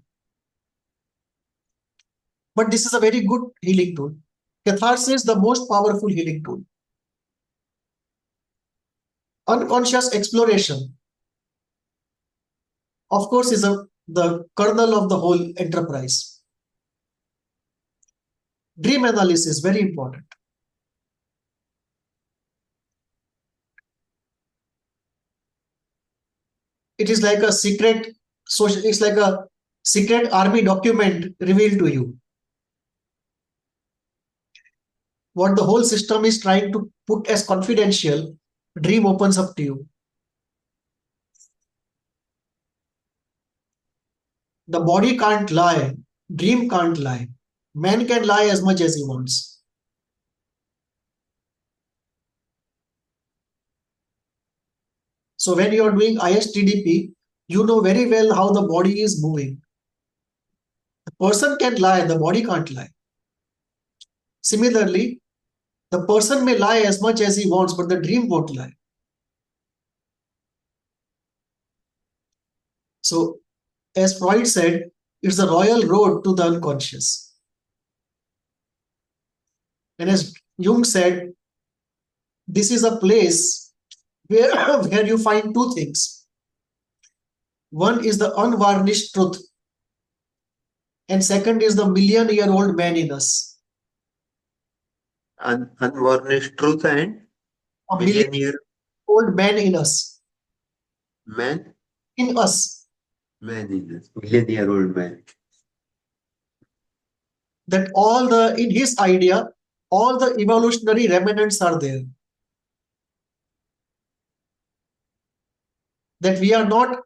[SPEAKER 1] But this is a very good healing tool. Catharsis is the most powerful healing tool. Unconscious exploration, of course, is the kernel of the whole enterprise. Dream analysis, very important. It is like a secret social, it's like a secret army document revealed to you. What the whole system is trying to put as confidential, dream opens up to you. The body can't lie, dream can't lie. Man can lie as much as he wants. So when you are doing ISTDP, you know very well how the body is moving. The person can lie, the body can't lie. Similarly, the person may lie as much as he wants, but the dream won't lie. So, as Freud said, it's the royal road to the unconscious. And as Jung said, this is a place where, where you find two things. One is the unvarnished truth, and second is the million-year-old man in us.
[SPEAKER 2] Unvarnished truth and
[SPEAKER 1] A
[SPEAKER 2] million-year-old
[SPEAKER 1] man in us.
[SPEAKER 2] man?
[SPEAKER 1] In us.
[SPEAKER 2] Man in us. Million-year-old man.
[SPEAKER 1] That in his idea, all the evolutionary remnants are there. That we are not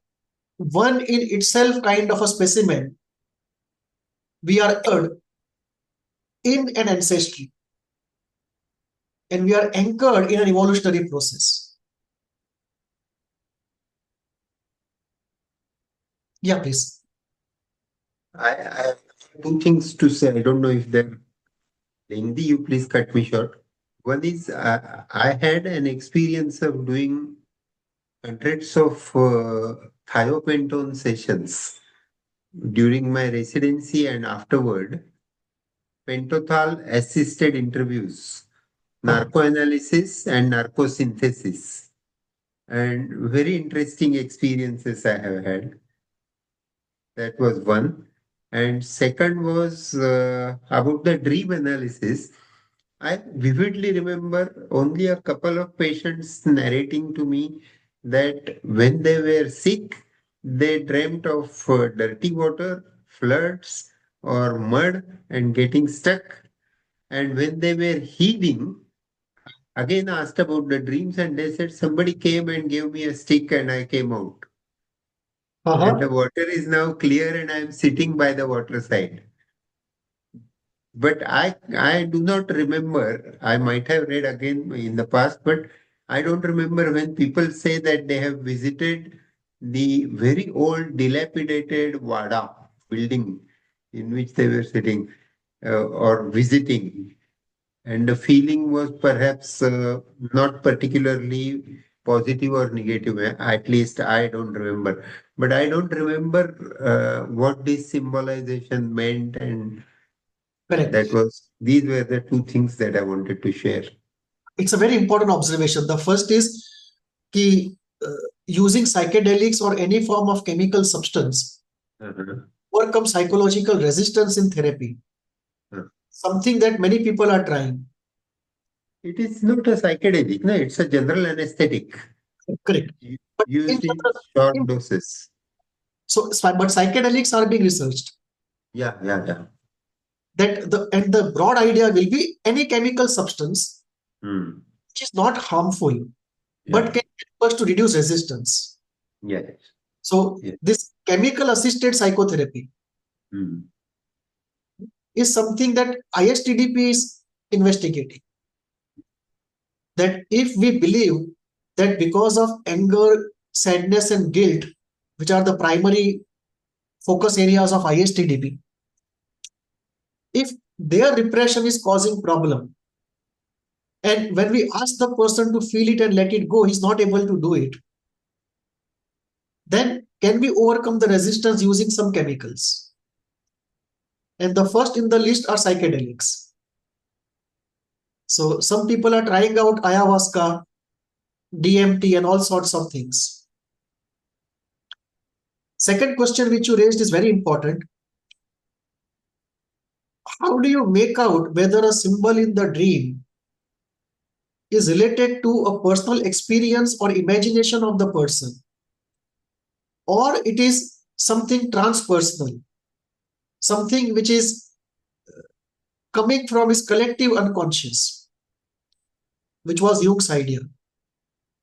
[SPEAKER 1] one in itself kind of a specimen. We are anchored in an ancestry. And we are anchored in an evolutionary process. Yeah, please.
[SPEAKER 2] I have two things to say. I don't know if they're lengthy. You please cut me short. One is I had an experience of doing hundreds of thiopentone sessions during my residency and afterward. Pentothal assisted interviews, narcoanalysis and narcosynthesis, and very interesting experiences I have had. That was one. And second was about the dream analysis. I vividly remember only a couple of patients narrating to me that when they were sick, they dreamt of dirty water, floods, or mud and getting stuck. And when they were healing, again asked about the dreams, and they said somebody came and gave me a stick and I came out. And the water is now clear and I am sitting by the water side. But I do not remember. I might have read again in the past, but I don't remember when people say that they have visited the very old dilapidated Wada building in which they were sitting or visiting. And the feeling was perhaps not particularly positive or negative. At least I don't remember. But I don't remember what this symbolization meant, and
[SPEAKER 1] Correct.
[SPEAKER 2] these were the two things that I wanted to share.
[SPEAKER 1] It's a very important observation. The first is कि using psychedelics or any form of chemical substance
[SPEAKER 2] Uh-huh.
[SPEAKER 1] overcome psychological resistance in therapy.
[SPEAKER 2] Uh,
[SPEAKER 1] Something that many people are trying.
[SPEAKER 2] It is not a psychedelic, no, it's a general anesthetic
[SPEAKER 1] Correct. But in
[SPEAKER 2] used in
[SPEAKER 1] general,
[SPEAKER 2] short
[SPEAKER 1] in,
[SPEAKER 2] doses.
[SPEAKER 1] but psychedelics are being researched.
[SPEAKER 2] Yeah, yeah, yeah.
[SPEAKER 1] That the broad idea will be any chemical substance
[SPEAKER 2] Hmm.
[SPEAKER 1] which is not harmful but
[SPEAKER 2] Yeah,
[SPEAKER 1] can help us to reduce resistance.
[SPEAKER 2] yeah,
[SPEAKER 1] So
[SPEAKER 2] yeah.
[SPEAKER 1] this chemical assisted psychotherapy
[SPEAKER 2] Hmm.
[SPEAKER 1] is something that ISTDP is investigating. That if we believe that because of anger, sadness, and guilt, which are the primary focus areas of ISTDP, if their repression is causing problem, and when we ask the person to feel it and let it go, he's not able to do it, then can we overcome the resistance using some chemicals? And the first in the list are psychedelics. So some people are trying out ayahuasca, DMT, and all sorts of things. Second question which you raised is very important. How do you make out whether a symbol in the dream is related to a personal experience or imagination of the person, or it is something transpersonal, something which is coming from his collective unconscious, which was Jung's idea.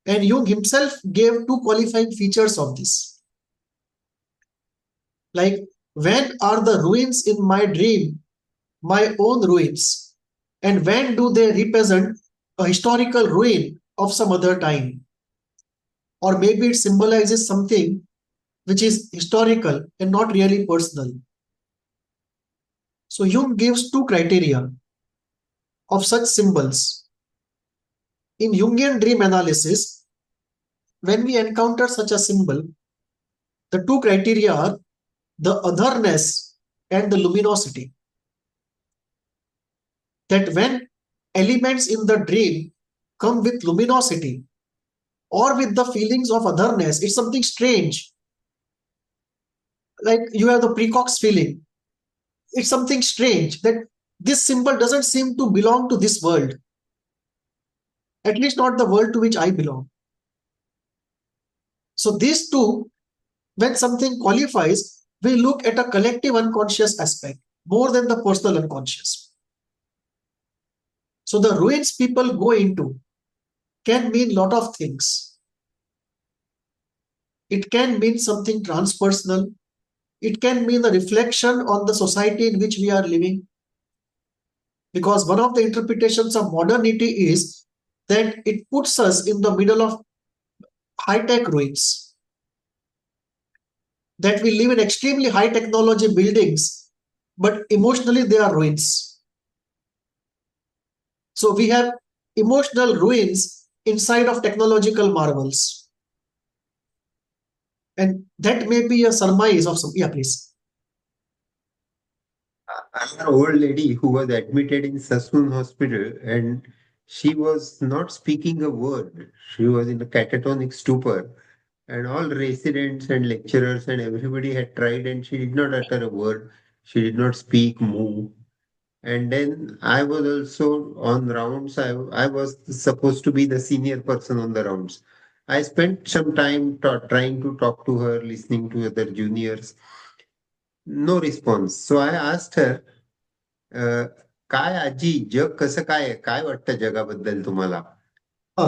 [SPEAKER 1] And Jung himself gave two qualifying features of this. Like, when are the ruins in my dream my own ruins? And when do they represent a historical ruin of some other time? Or maybe it symbolizes something which is historical and not really personal. So Jung gives two criteria of such symbols. In Jungian dream analysis, when we encounter such a symbol, the two criteria are the otherness and the luminosity. That when elements in the dream come with luminosity or with the feelings of otherness, it's something strange. Like you have the precox feeling. It's something strange that this symbol doesn't seem to belong to this world, at least not the world to which I belong. So these two, when something qualifies, we look at a collective unconscious aspect more than the personal unconscious. So the ruins people go into can mean lot of things. It can mean something transpersonal. It can mean a reflection on the society in which we are living. Because one of the interpretations of modernity is that it puts us in the middle of high-tech ruins. That we live in extremely high technology buildings, but emotionally they are ruins. So we have emotional ruins inside of technological marvels. And that may be a surmise of some. Yeah, please.
[SPEAKER 2] An old lady who was admitted in Sassoon Hospital, and she was not speaking a word. She was in a catatonic stupor, and all residents and lecturers and everybody had tried, and she did not utter a word. She did not speak, move. And then I was also on rounds. I was supposed to be the senior person on the rounds. I spent some time trying to talk to her, listening to other juniors. No response. So I asked her, काय आजी जग कसं काय आहे काय वाटतं जगाबद्दल तुम्हाला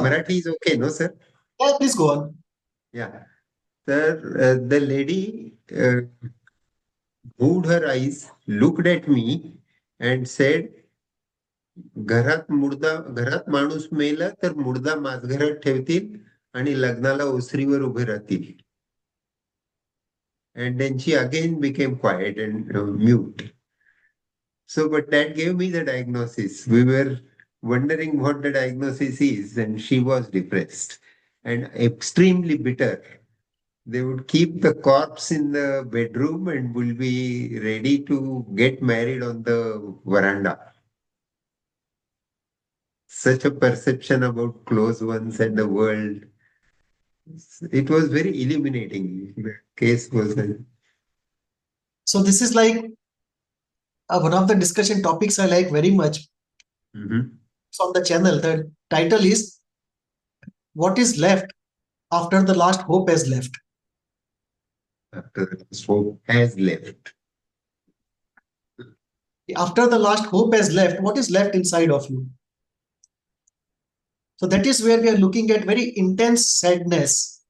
[SPEAKER 2] Marathi is okay no sir
[SPEAKER 1] Yeah, please go on.
[SPEAKER 2] या तर the lady moved her eyes, looked at me, and said, घरात माणूस मेला तर मुर्दा माझघरात ठेवतील आणि लग्नाला ओसरीवर उभे राहतील. And then she again became quiet and mute. So, but that gave me the diagnosis. We were wondering what the diagnosis is, and she was depressed and extremely bitter. They would keep the corpse in the bedroom and will be ready to get married on the veranda. Such a perception about close ones and the world. It was very illuminating. The case was.
[SPEAKER 1] So this is like one of the discussion topics I like very much.
[SPEAKER 2] Mhm.
[SPEAKER 1] It's on the channel. The title is "What is left after the last hope has left."
[SPEAKER 2] After the hope has left.
[SPEAKER 1] After the last hope has left, what is left inside of you? So that is where we are looking at very intense sadness,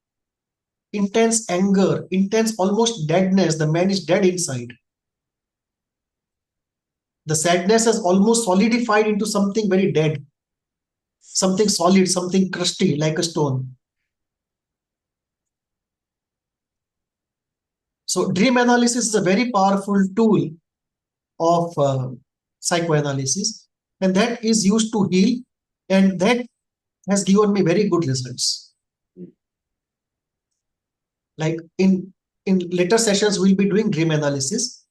[SPEAKER 1] intense anger, intense almost deadness. The man is dead inside. The sadness has almost solidified into something very dead, something solid, something crusty like a stone. So dream analysis is a very powerful tool of psychoanalysis, and that is used to heal, and that has given me very good results. Like in later sessions, we'll be doing dream analysis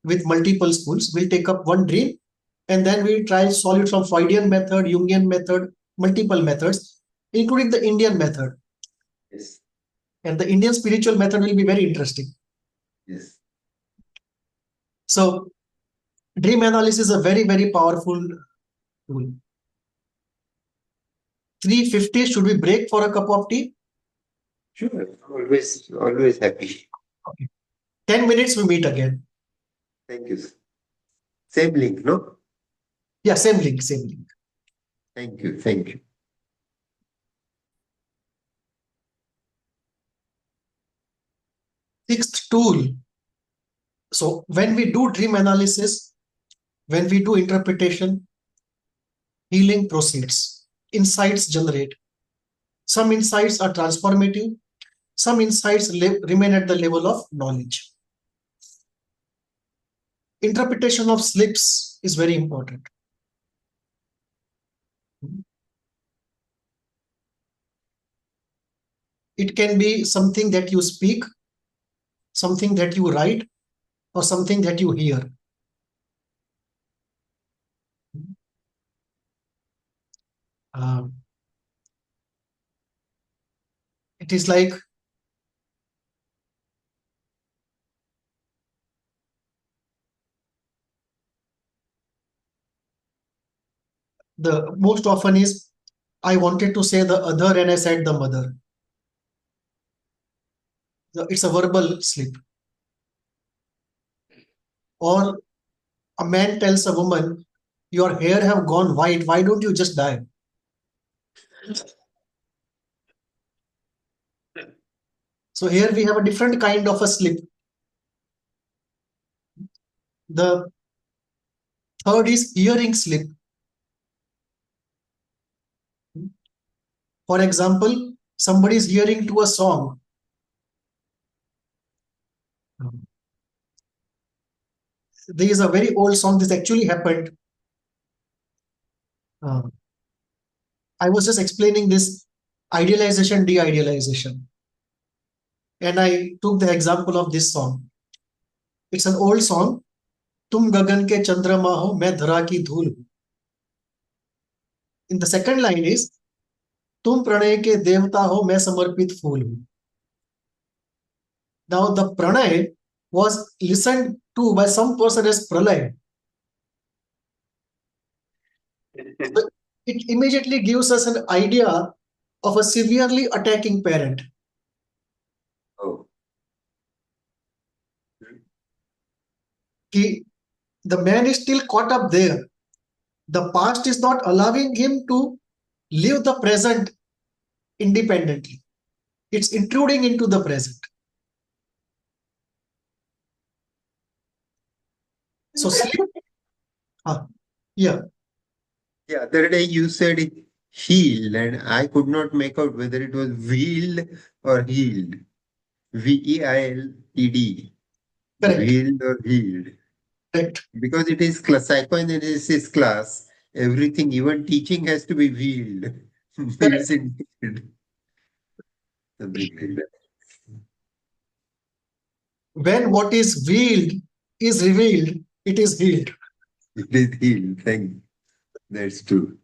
[SPEAKER 1] with multiple schools. We'll take up one dream, and then we'll try to solve it from Freudian method, Jungian method, multiple methods, including the Indian method.
[SPEAKER 2] Yes.
[SPEAKER 1] And the Indian spiritual method will be very interesting.
[SPEAKER 2] Yes.
[SPEAKER 1] So dream analysis is a very, very powerful tool. 3:50, should we break for a cup of tea?
[SPEAKER 2] Sure. Always happy.
[SPEAKER 1] Okay. 10 minutes, we meet again.
[SPEAKER 2] Thank you. Same link, no?
[SPEAKER 1] Yeah, same link, same link.
[SPEAKER 2] Thank you. Thank you.
[SPEAKER 1] Sixth tool. So when we do dream analysis, when we do interpretation, healing proceeds. Insights generate. Some insights are transformative. Some insights remain at the level of knowledge. Interpretation of slips is very important. It can be something that you speak, something that you write, or something that you hear. It is like the most often is, I wanted to say the other and I said the mother. It's a verbal slip. Or a man tells a woman, your hair have gone white, why don't you just dye? So here we have a different kind of a slip. The third is hearing slip. For example, somebody is hearing to a song. There is a very old song. This actually happened. I was just explaining this idealization, de-idealization. And I took the example of this song. It's an old song. तुम गगन के चंद्रमा हो मैं धरा की धूल हूं. In the second line is तुम प्रणय के देवता हो मैं समर्पित फूल हूं. Now the pranay was listened to by some person as pralay. So it immediately gives us an idea of a severely attacking parent.
[SPEAKER 2] Oh.
[SPEAKER 1] The man is still caught up there. The past is not allowing him to live the present independently. It's intruding into the present. So sleep. Yeah.
[SPEAKER 2] Yeah, the other day you said it healed, and I could not make out whether it was wheeled or healed. Veiled.
[SPEAKER 1] Correct.
[SPEAKER 2] Wheeled or healed.
[SPEAKER 1] Correct.
[SPEAKER 2] Because it is psychoanalysis class, everything, even teaching has to be wheeled.
[SPEAKER 1] Correct.
[SPEAKER 2] Using something like that.
[SPEAKER 1] When what is veiled is revealed, it is healed.
[SPEAKER 2] It is healed. That's true.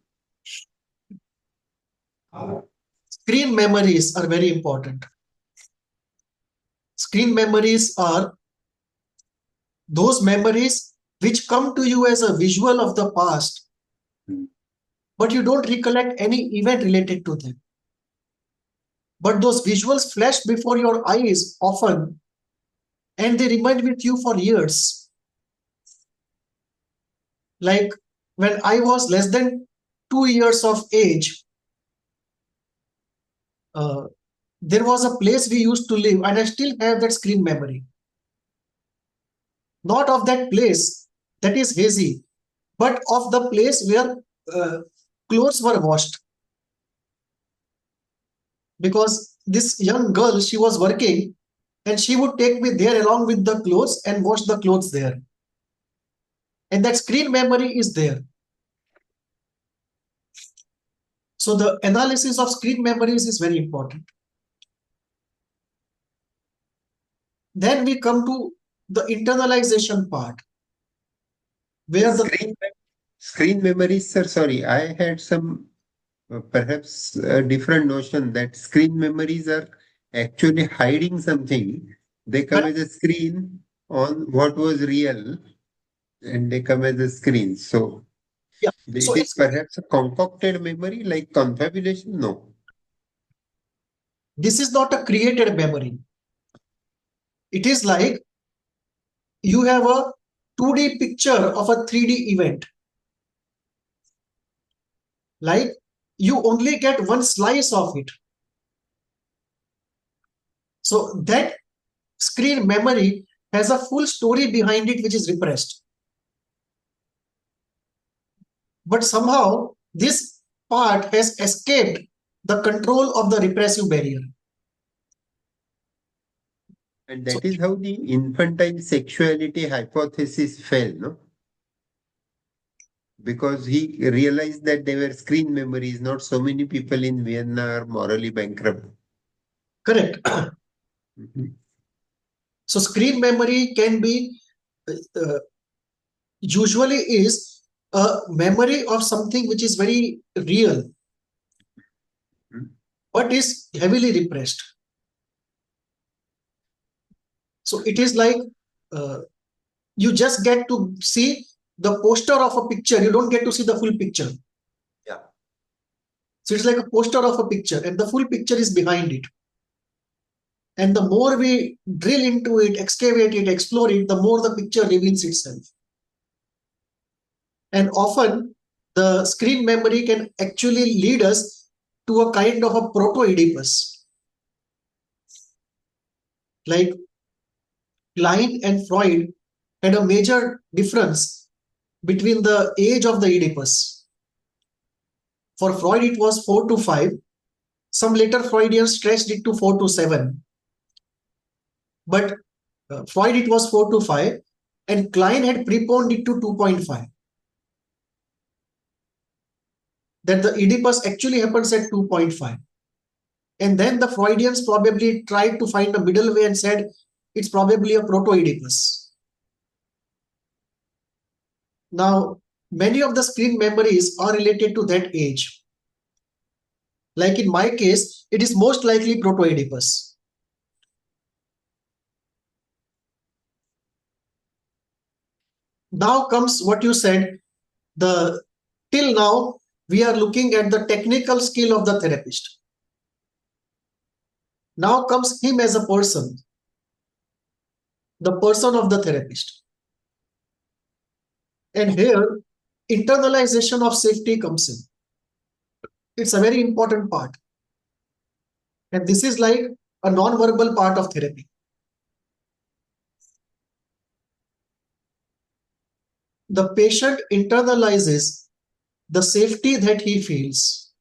[SPEAKER 1] Screen memories are very important. Screen memories are those memories which come to you as a visual of the past,
[SPEAKER 2] Hmm.
[SPEAKER 1] but you don't recollect any event related to them. But those visuals flash before your eyes often, and they remain with you for years. Like when I was less than 2 years of age, uh, there was a place we used to live, and I still have that screen memory. Not of that place, that is hazy, but of the place where uh, clothes were washed. Because this young girl, she was working, and she would take me there along with the clothes and wash the clothes there. And that screen memory is there. So the analysis of screen memories is very important. Then we come to the internalization part, where the
[SPEAKER 2] Screen memories, sir. Sorry, I had some perhaps a different notion that screen memories are actually hiding something. They come as a screen on what was real, and they come as a screen. So
[SPEAKER 1] yeah. So
[SPEAKER 2] it is perhaps a concocted memory like confabulation? No.
[SPEAKER 1] this is not a created memory. It is like you have a 2D picture of a 3D event. Like you only get one slice of it. So that screen memory has a full story behind it which is repressed. But somehow this part has escaped the control of the repressive barrier.
[SPEAKER 2] And
[SPEAKER 1] So
[SPEAKER 2] that is how the infantile sexuality hypothesis fell, no? Because he realized that they were screen memories, not so many people in Vienna are morally bankrupt.
[SPEAKER 1] correct.
[SPEAKER 2] Mhm.
[SPEAKER 1] So screen memory can be uh, usually is a memory of something which is very real
[SPEAKER 2] Mhm.
[SPEAKER 1] but is heavily repressed. So it is like uh, you just get to see the poster of a picture, you don't get to see the full picture.
[SPEAKER 2] Yeah.
[SPEAKER 1] So it's like a poster of a picture and the full picture is behind it. And the more we drill into it, excavate it, explore it, the more the picture reveals itself. And often the screen memory can actually lead us to a kind of a proto-Oedipus. Like Klein and Freud had a major difference between the age of the Oedipus. For Freud, it was 4 to 5. Some later Freudians stretched it to 4 to 7. But Freud, it was 4 to 5. And Klein had preponed it to 2.5. That the Oedipus actually happens at 2.5. And then the Freudians probably tried to find a middle way and said it's probably a proto-Oedipus. Now, many of the screen memories are related to that age. Like in my case, it is most likely proto-Oedipus. Now comes what you said, the till now we are looking at the technical skill of the therapist. Now comes him as a person, the person of the therapist. And here, internalization of safety comes in. It's a very important part. And this is like a non-verbal part of therapy. The patient internalizes the safety that he feels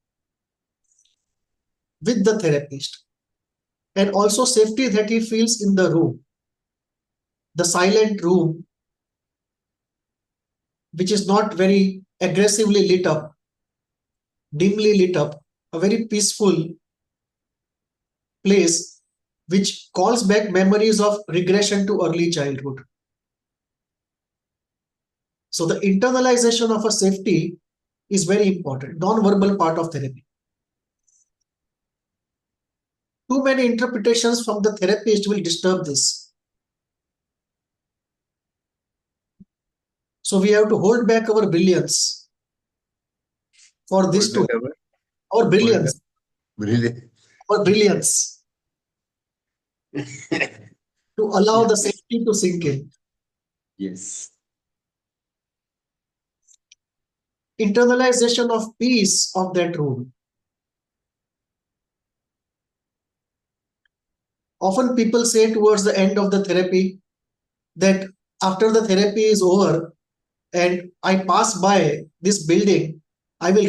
[SPEAKER 1] with the therapist and also safety that he feels in the room, the silent room, which is not very aggressively lit up, dimly lit up, a very peaceful place which calls back memories of regression to early childhood. So the internalization of a safety is very important, non-verbal part of therapy. Too many interpretations from the therapist will disturb this. So we have to hold back our brilliance for this to our brilliance, our brilliance to allow the safety to sink in.
[SPEAKER 2] Yes.
[SPEAKER 1] Internalization of peace of that room. Often people say towards the end of the therapy that after the therapy is over and I pass by this building, it will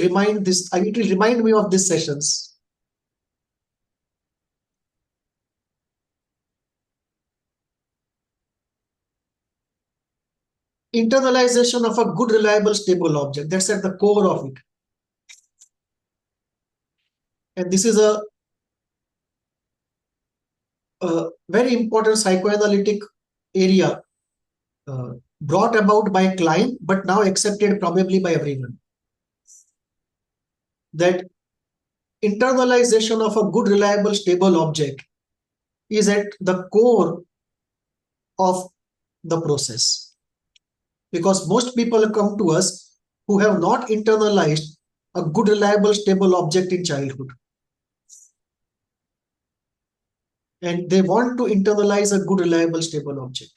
[SPEAKER 1] remind me of these sessions. Internalization of a good, reliable, stable object. That's at the core of it. And this is a very important psychoanalytic area brought about by Klein, but now accepted probably by everyone. That internalization of a good, reliable, stable object is at the core of the process. Because most people come to us who have not internalized a good, reliable, stable object in childhood. And they want to internalize a good, reliable, stable object.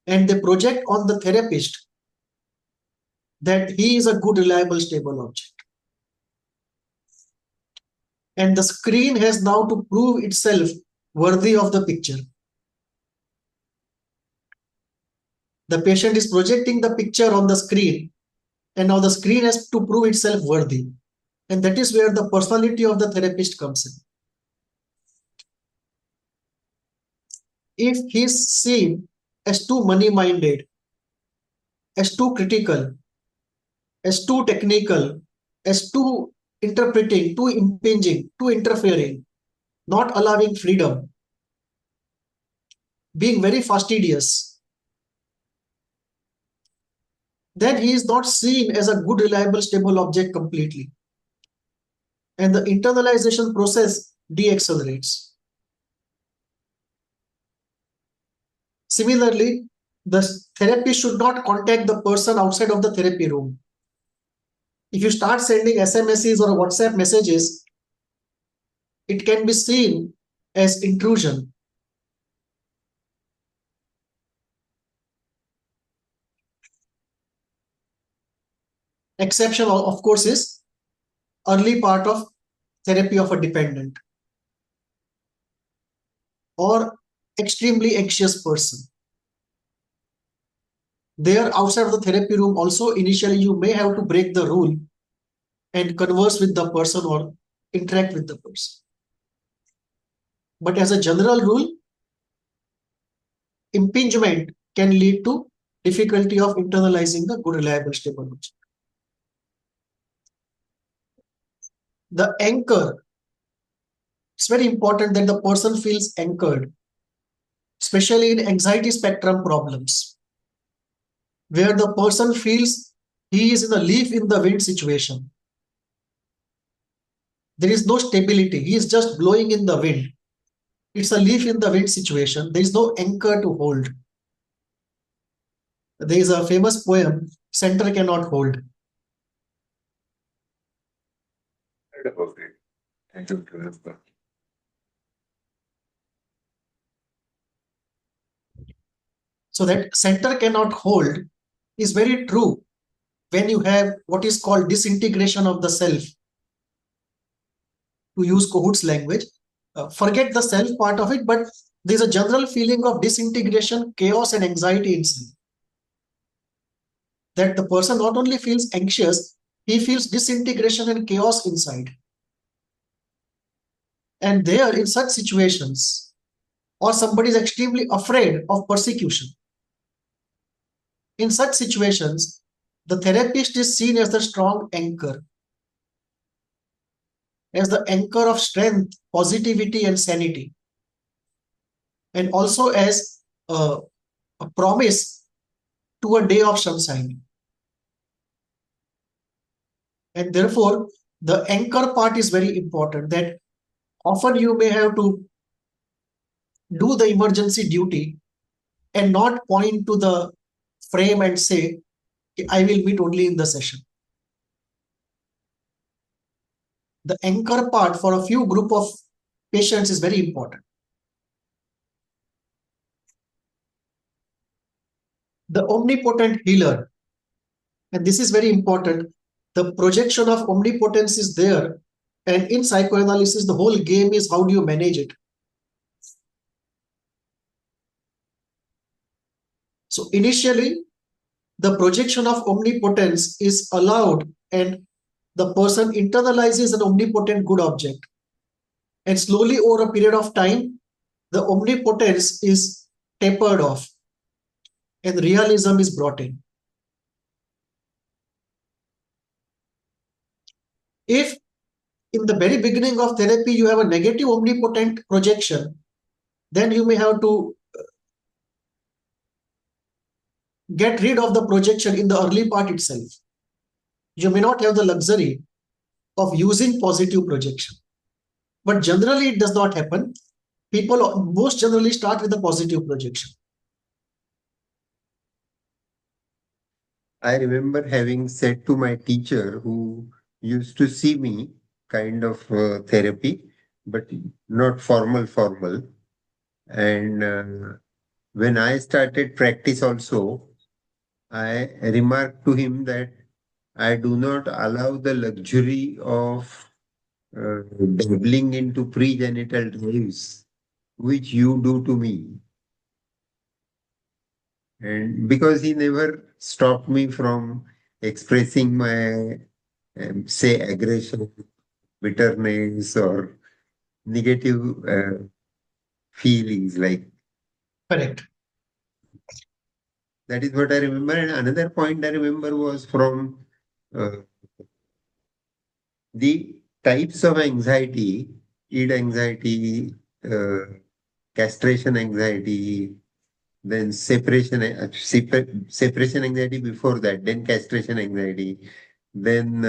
[SPEAKER 1] And they project on the therapist that he is a good, reliable, stable object. And the screen has now to prove itself worthy of the picture. The patient is projecting the picture on the screen, and now the screen has to prove itself worthy. And that is where the personality of the therapist comes in. If he is seen as too money-minded, as too critical, as too technical, as too interpreting, too impinging, too interfering, not allowing freedom, being very fastidious, then he is not seen as a good, reliable, stable object completely. And the internalization process deaccelerates. Similarly, the therapist should not contact the person outside of the therapy room. If you start sending SMSs or WhatsApp messages, it can be seen as intrusion. Exception, of course, is early part of therapy of a dependent or extremely anxious person. There, outside of the therapy room also, initially you may have to break the rule and converse with the person or interact with the person. But as a general rule, impingement can lead to difficulty of internalizing the good, reliable, stable object. The anchor, it's very important that the person feels anchored, especially in anxiety spectrum problems, where the person feels he is in a leaf in the wind situation. There is no stability. He is just blowing in the wind. It's a leaf in the wind situation. There is no anchor to hold. There is a famous poem, Center Cannot Hold.
[SPEAKER 2] I don't remember.
[SPEAKER 1] So that center cannot hold is very true when you have what is called disintegration of the self. To use Kohut's language, forget the self part of it, but there's a general feeling of disintegration, chaos, and anxiety inside. That the person not only feels anxious, he feels disintegration and chaos inside. And there, in such situations, or somebody is extremely afraid of persecution, in such situations, the therapist is seen as the strong anchor, as the anchor of strength, positivity, and sanity, and also as a promise to a day of sunshine. And therefore, the anchor part is very important, that often you may have to do the emergency duty and not point to the frame and say, I will meet only in the session. The anchor part for a few group of patients is very important. The omnipotent healer, and this is very important, the projection of omnipotence is there, and in psychoanalysis the whole game is how do you manage it. So initially the projection of omnipotence is allowed and the person internalizes an omnipotent good object, and slowly over a period of time the omnipotence is tapered off and realism is brought in. If in the very beginning of therapy you have a negative omnipotent projection, then you may have to get rid of the projection in the early part itself. You may not have the luxury of using positive projection, but generally it does not happen. People most generally start with a positive projection.
[SPEAKER 2] I remember having said to my teacher who used to see me kind of therapy, but not formal. And when I started practice also, I remarked to him that I do not allow the luxury of dabbling into pregenital drives, which you do to me. And because he never stopped me from expressing my, say, aggression, bitterness, or negative feelings, like
[SPEAKER 1] Correct.
[SPEAKER 2] that is what I remember. And another point I remember was from uh, the types of anxiety, id anxiety, uh, castration anxiety, then separation anxiety before that, then castration anxiety, then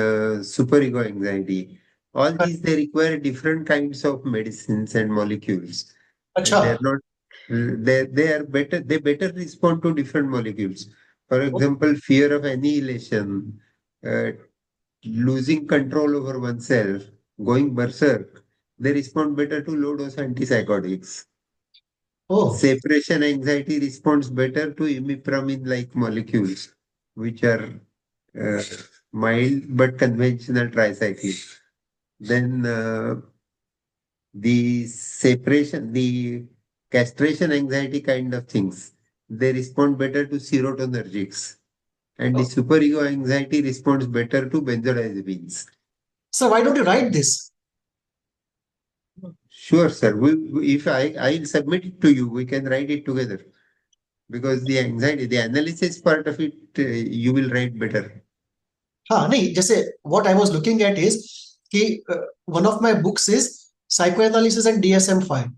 [SPEAKER 2] superego anxiety. All these, they require different kinds of medicines and molecules, and
[SPEAKER 1] Acha.
[SPEAKER 2] they're not. They are better. They better respond to different molecules. For example, fear of annihilation, uh, losing control over oneself, going berserk. They respond better to low dose antipsychotics.
[SPEAKER 1] Oh,
[SPEAKER 2] Separation anxiety responds better to imipramine-like molecules, which are uh, mild but conventional tricyclics. Then the castration anxiety kind of things, they respond better to serotonergics. And the
[SPEAKER 1] oh.
[SPEAKER 2] superego anxiety responds better to benzodiazepines.
[SPEAKER 1] So why don't you write this?
[SPEAKER 2] Sure, sir. If I'll submit it to you, we can write it together. Because the anxiety, the analysis part of it, you will write better.
[SPEAKER 1] हाँ नहीं, जैसे what I was looking at is कि one of my books is psychoanalysis and DSM-5,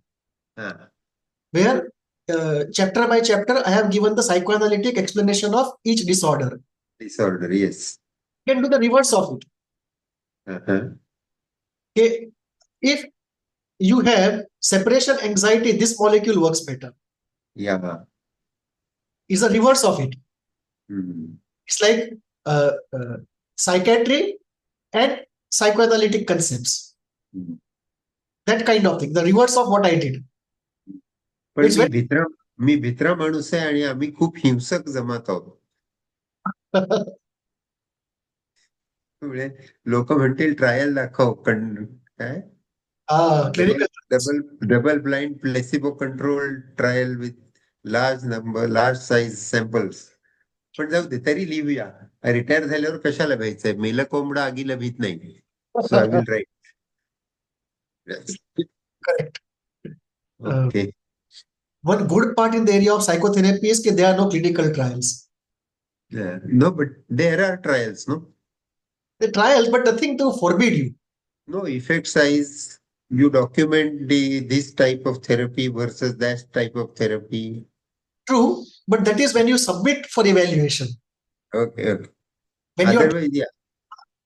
[SPEAKER 2] Ah,
[SPEAKER 1] where chapter by chapter I have given the psychoanalytic explanation of each disorder.
[SPEAKER 2] disorder, yes.
[SPEAKER 1] You can do the reverse of it.
[SPEAKER 2] Uh-huh.
[SPEAKER 1] Okay? If you have separation anxiety, this molecule works better.
[SPEAKER 2] Yeah.
[SPEAKER 1] Is the reverse of it.
[SPEAKER 2] Mhm.
[SPEAKER 1] It's like psychiatry and psychoanalytic concepts.
[SPEAKER 2] Mhm.
[SPEAKER 1] That kind of thing. The reverse of what I did.
[SPEAKER 2] पण
[SPEAKER 1] It's very
[SPEAKER 2] मी भित्रा माणूस आहे आणि आम्ही खूप हिंसक जमात आहोत. त्यामुळे लोक म्हणतील ट्रायल दाखव काय double
[SPEAKER 1] clinical.
[SPEAKER 2] Double double blind placebo control trial with large size samples. पण जाऊ दे, तरी लिहूया. रिटायर झाल्यावर कशाला भ्यायचंय? मेलं कोंबडा आगीला भीत नाही. So I will write.
[SPEAKER 1] Correct.
[SPEAKER 2] Okay.
[SPEAKER 1] One good part in the area of psychotherapy is that there are no clinical trials.
[SPEAKER 2] Yeah. No, but there are trials, no?
[SPEAKER 1] The trials, but nothing to forbid you.
[SPEAKER 2] No effect size. You document this type of therapy versus that type of therapy.
[SPEAKER 1] True, but that is when you submit for evaluation.
[SPEAKER 2] Okay, okay.
[SPEAKER 1] When you're
[SPEAKER 2] Otherwise, yeah.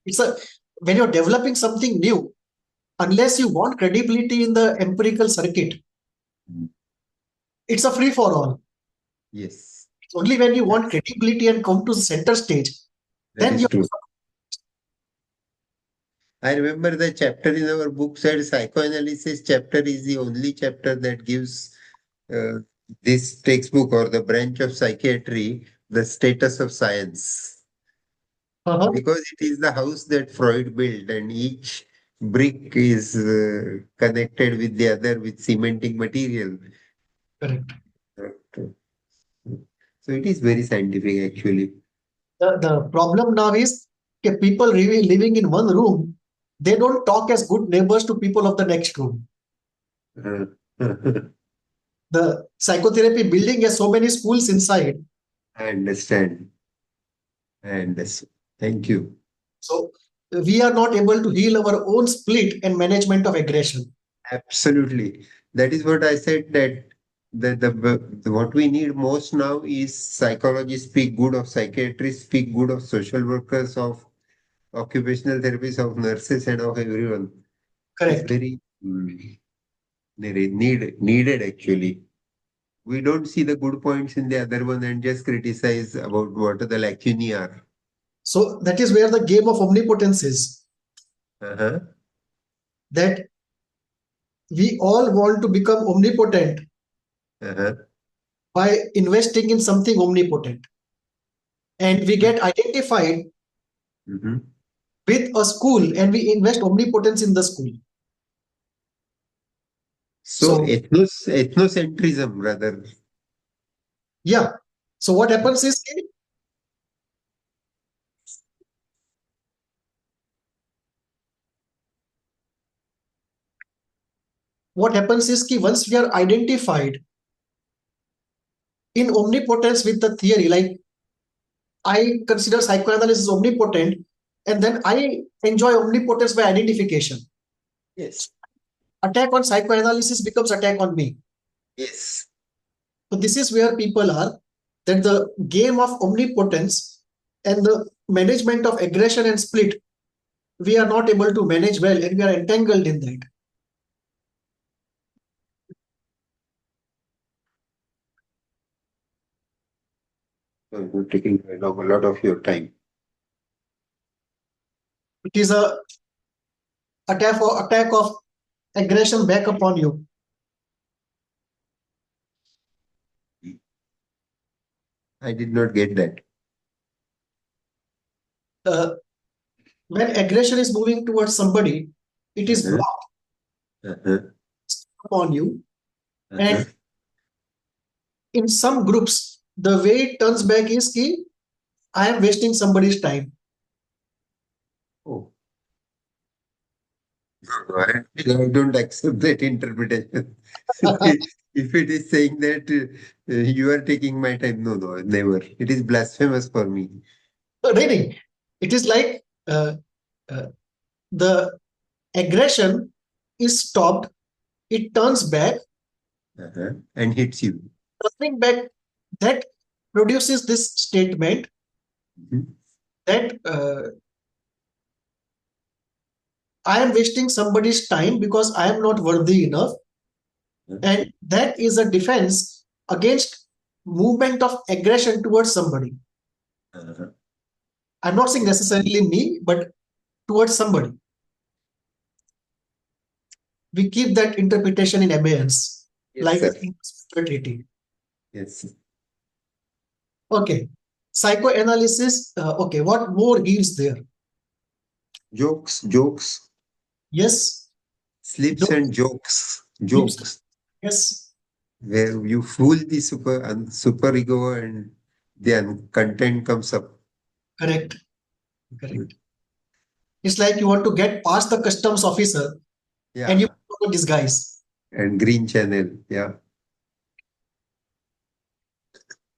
[SPEAKER 1] it's a when you're developing something new, unless you want credibility in the empirical circuit, it's a free for all.
[SPEAKER 2] Yes,
[SPEAKER 1] It's only when you want credibility and come to the center stage,
[SPEAKER 2] that
[SPEAKER 1] then
[SPEAKER 2] is
[SPEAKER 1] you.
[SPEAKER 2] true. I remember the chapter in our book said psychoanalysis chapter is the only chapter that gives uh, this textbook or the branch of psychiatry the status of science.
[SPEAKER 1] Uh-huh.
[SPEAKER 2] Because it is the house that Freud built, and each brick is connected with the other with cementing material.
[SPEAKER 1] Correct.
[SPEAKER 2] So it is very scientific, actually.
[SPEAKER 1] The problem now is people really living in one room, they don't talk as good neighbors to people of the next room.
[SPEAKER 2] Uh,
[SPEAKER 1] The psychotherapy building has so many schools inside.
[SPEAKER 2] I understand. I understand. Thank you.
[SPEAKER 1] So we are not able to heal our own split and management of aggression.
[SPEAKER 2] Absolutely. That is what I said that what we need most now is psychologists speak good of psychiatrists, speak good of social workers, of occupational therapists, of nurses, and of everyone. It's
[SPEAKER 1] Correct.
[SPEAKER 2] very needed actually. We don't see the good points in the other one and just criticize about what the lacunae are.
[SPEAKER 1] So that is where the game of omnipotence is.
[SPEAKER 2] Uh-huh.
[SPEAKER 1] That we all want to become omnipotent
[SPEAKER 2] Uh-huh.
[SPEAKER 1] by investing in something omnipotent. And we get identified
[SPEAKER 2] Mhm.
[SPEAKER 1] with a school and we invest omnipotence in the school.
[SPEAKER 2] So
[SPEAKER 1] So,
[SPEAKER 2] ethnocentrism rather.
[SPEAKER 1] yeah. So what happens is once we are identified in omnipotence with the theory, like I consider psychoanalysis omnipotent, and then I enjoy omnipotence by identification.
[SPEAKER 2] Yes.
[SPEAKER 1] Attack on psychoanalysis becomes attack on me.
[SPEAKER 2] Yes.
[SPEAKER 1] So this is where people are, that the game of omnipotence and the management of aggression and split, we are not able to manage well and we are entangled in that.
[SPEAKER 2] So you're taking a lot of your time.
[SPEAKER 1] It is a attack of aggression back upon you.
[SPEAKER 2] I did not get that.
[SPEAKER 1] Uh, when aggression is moving towards somebody, it is
[SPEAKER 2] Uh-huh.
[SPEAKER 1] blocked
[SPEAKER 2] Uh-huh.
[SPEAKER 1] upon you.
[SPEAKER 2] Uh-huh.
[SPEAKER 1] And in some groups, the way it turns back is ki, I am wasting somebody's time.
[SPEAKER 2] Oh, no, I don't accept that interpretation. If it is saying that you are taking my time, no, no, never. It is blasphemous for me.
[SPEAKER 1] Really, it is like uh, the aggression is stopped, it turns back,
[SPEAKER 2] Uh-huh. And hits you.
[SPEAKER 1] turning back, that produces this statement
[SPEAKER 2] Mhm.
[SPEAKER 1] that I am wasting somebody's time because I am not worthy enough. And that is a defense against movement of aggression towards somebody.
[SPEAKER 2] Uh-huh.
[SPEAKER 1] I'm not saying necessarily me, but towards somebody. We keep that interpretation in abeyance,
[SPEAKER 2] Yes,
[SPEAKER 1] like
[SPEAKER 2] sir.
[SPEAKER 1] treaty.
[SPEAKER 2] Yes.
[SPEAKER 1] Okay. Psychoanalysis. Okay. What more heals there?
[SPEAKER 2] Jokes,
[SPEAKER 1] Yes.
[SPEAKER 2] slips
[SPEAKER 1] Jokes.
[SPEAKER 2] and jokes,
[SPEAKER 1] Tips.
[SPEAKER 2] jokes,
[SPEAKER 1] Yes.
[SPEAKER 2] where you fool the super ego and then content comes up.
[SPEAKER 1] Correct. Correct. It's like you want to get past the customs officer and you
[SPEAKER 2] Yeah.
[SPEAKER 1] put on a disguise.
[SPEAKER 2] And green channel. Yeah.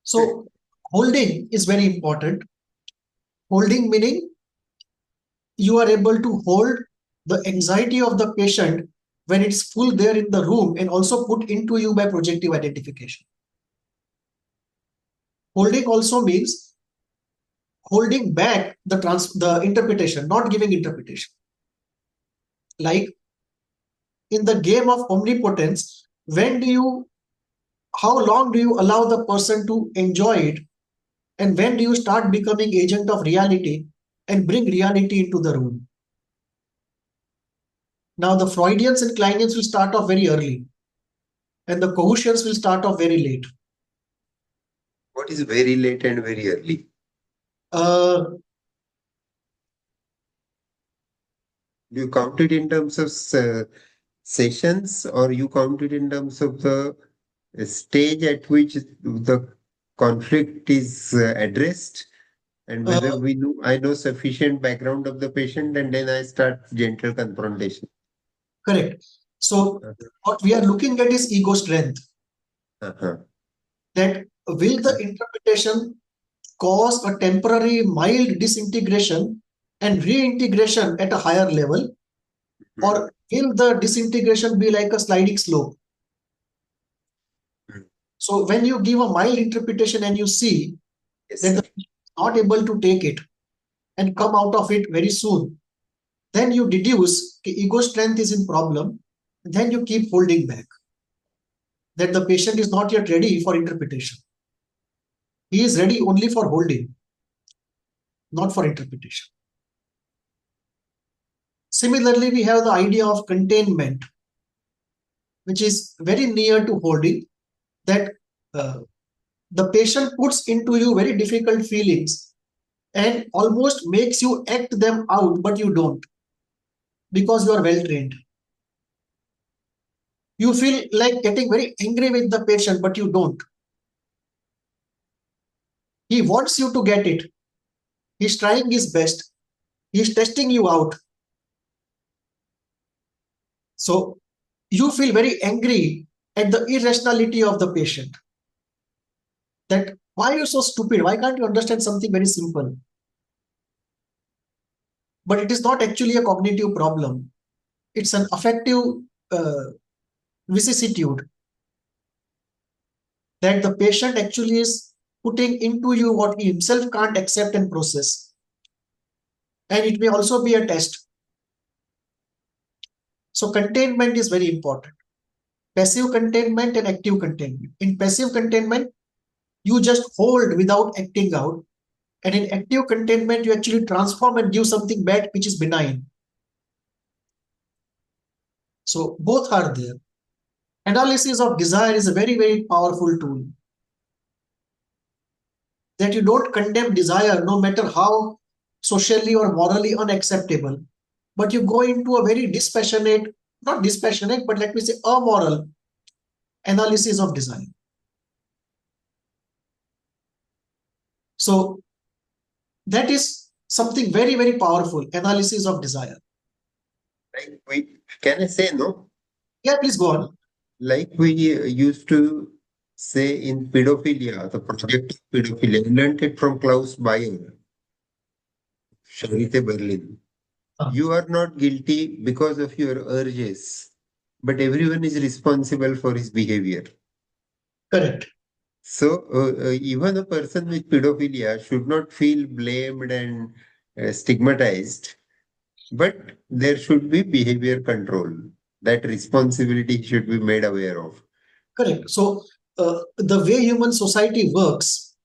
[SPEAKER 1] So Holding is very important. Holding meaning you are able to hold the anxiety of the patient when it's full there in the room and also put into you by projective identification. Holding also means holding back the interpretation, not giving interpretation. Like in the game of omnipotence, how long do you allow the person to enjoy it? And when do you start becoming agent of reality and bring reality into the room? Now the Freudians and Kleinians will start off very early and the Kohutians will start off very late.
[SPEAKER 2] What is very late and very early?
[SPEAKER 1] Uh,
[SPEAKER 2] Do you count it in terms of sessions, or you count it in terms of the stage at which the conflict is addressed, and
[SPEAKER 1] uh,
[SPEAKER 2] whether I know sufficient background of the patient, and then I start gentle confrontation?
[SPEAKER 1] Correct. So
[SPEAKER 2] Uh-huh.
[SPEAKER 1] what we are looking at is ego strength.
[SPEAKER 2] Uh-huh.
[SPEAKER 1] That will the interpretation cause a temporary mild disintegration and reintegration at a higher level, or will the disintegration be like a sliding slope?
[SPEAKER 2] Mhm.
[SPEAKER 1] So when you give a mild interpretation and you see
[SPEAKER 2] Yes,
[SPEAKER 1] that
[SPEAKER 2] sir.
[SPEAKER 1] the patient is not able to take it and come out of it very soon, then you deduce ego strength is in problem. Then you keep holding back that the patient is not yet ready for interpretation. He is ready only for holding, not for interpretation. Similarly, we have the idea of containment, which is very near to holding, that uh, the patient puts into you very difficult feelings and almost makes you act them out, but you don't because you are well trained. You feel like getting very angry with the patient, but you don't. He wants you to get it. He's trying his best. He's testing you out. So you feel very angry at the irrationality of the patient. That why are you so stupid? Why can't you understand something very simple? But it is not actually a cognitive problem. It's an affective uh, vicissitude that the patient actually is putting into you what he himself can't accept and process. And it may also be a test. So containment is very important. Passive containment and active containment. In passive containment, you just hold without acting out. And in active containment, you actually transform and give something back which is benign. So both are there. Analysis of desire is a very, very powerful tool. That you don't condemn desire no matter how socially or morally unacceptable, but you go into a very dispassionate, not dispassionate, but let me say amoral analysis of desire. So that is something very, very powerful, analysis of desire.
[SPEAKER 2] Like can I say no?
[SPEAKER 1] Yeah, please go on.
[SPEAKER 2] Like we used to say in pedophilia, the project of pedophilia, I learned it from Klaus Bion, Charité Berlin. You are not guilty because of your urges, but everyone is responsible for his behavior.
[SPEAKER 1] Correct.
[SPEAKER 2] So even a person with pedophilia should not feel blamed and stigmatized, but there should be behavior control. That responsibility should be made aware of.
[SPEAKER 1] Correct. So the way human society works,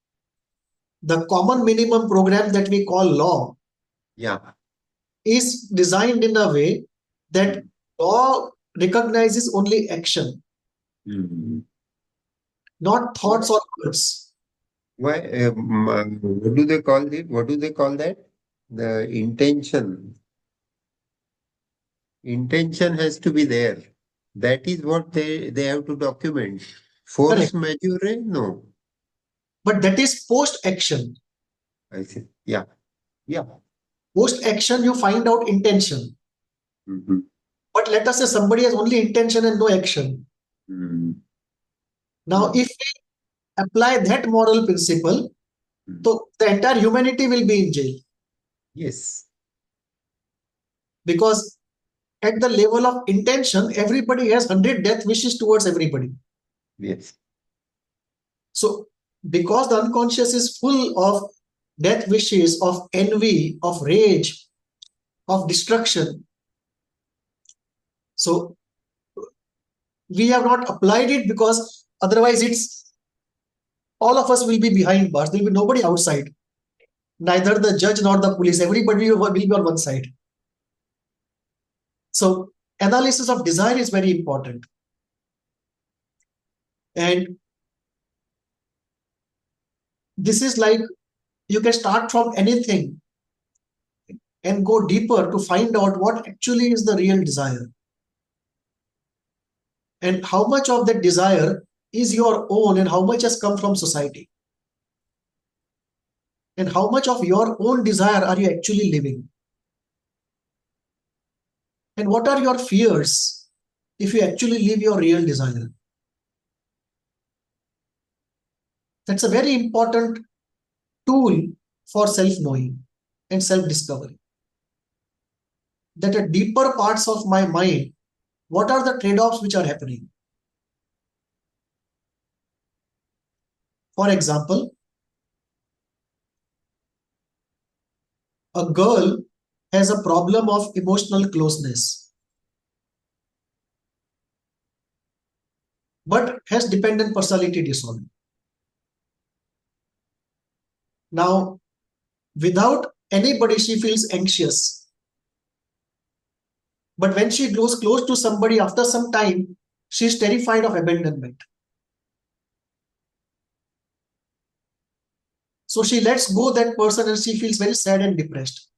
[SPEAKER 1] the common minimum program that we call law
[SPEAKER 2] Yeah.
[SPEAKER 1] is designed in a way that law recognizes only action,
[SPEAKER 2] Mhm.
[SPEAKER 1] not thoughts or words.
[SPEAKER 2] Why? What do they call it? What do they call that? The intention. Intention has to be there. That is what they have to document. Force
[SPEAKER 1] Correct.
[SPEAKER 2] majeure? No.
[SPEAKER 1] But that is post action.
[SPEAKER 2] I see. Yeah. Yeah.
[SPEAKER 1] Post action, you find out intention.
[SPEAKER 2] Mhm.
[SPEAKER 1] But let us say somebody has only intention and no action.
[SPEAKER 2] Mhm.
[SPEAKER 1] Now, if we apply that moral principle, So the entire humanity will be in jail.
[SPEAKER 2] Yes.
[SPEAKER 1] Because at the level of intention, everybody has 100 death wishes towards everybody.
[SPEAKER 2] Yes.
[SPEAKER 1] So because the unconscious is full of death wishes, of envy, of rage, of destruction, so we have not applied it, because otherwise it's all of us will be behind bars. There will be nobody outside, neither the judge nor the police. Everybody will be on one side. So analysis of desire is very important. And this is like, you can start from anything and go deeper to find out what actually is the real desire, and how much of that desire is your own and how much has come from society, and how much of your own desire are you actually living, and what are your fears if you actually live your real desire. That's a very important tool for self-knowing and self-discovery. That at deeper parts of my mind, what are the trade-offs which are happening? For example, a girl has a problem of emotional closeness, but has dependent personality disorder. Now, without anybody, she feels anxious. But when she grows close to somebody, after some time, she is terrified of abandonment. So she lets go that person and she feels very sad and depressed.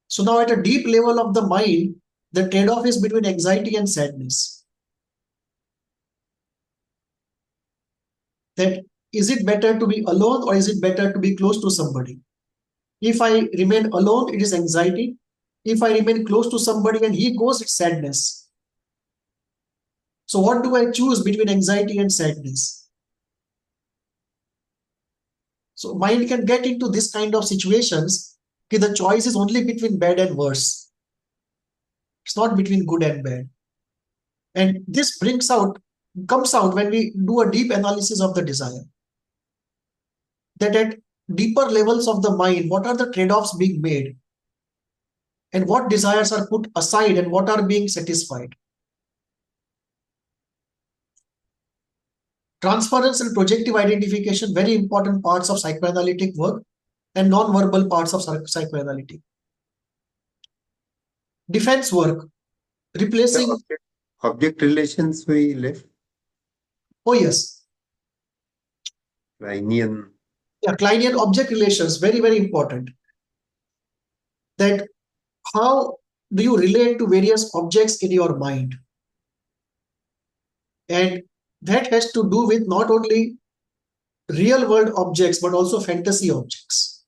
[SPEAKER 1] So now at a deep level of the mind, the trade-off is between anxiety and sadness. That is it better to be alone or is it better to be close to somebody? If I remain alone, it is anxiety. If I remain close to somebody and he goes, it's sadness. So what do I choose between anxiety and sadness? So mind can get into this kind of situations. Okay, the choice is only between bad and worse. It's not between good and bad. And this comes out when we do a deep analysis of the desire. That at deeper levels of the mind, what are the trade-offs being made? And what desires are put aside and what are being satisfied? Transference and projective identification, very important parts of psychoanalytic work, and non-verbal parts of psychoanalytic. Defense work, replacing.
[SPEAKER 2] Object relations we left.
[SPEAKER 1] Oh yes.
[SPEAKER 2] Kleinian.
[SPEAKER 1] Yeah, Kleinian object relations, very, very important. That how do you relate to various objects in your mind? And that has to do with not only real world objects, but also fantasy objects.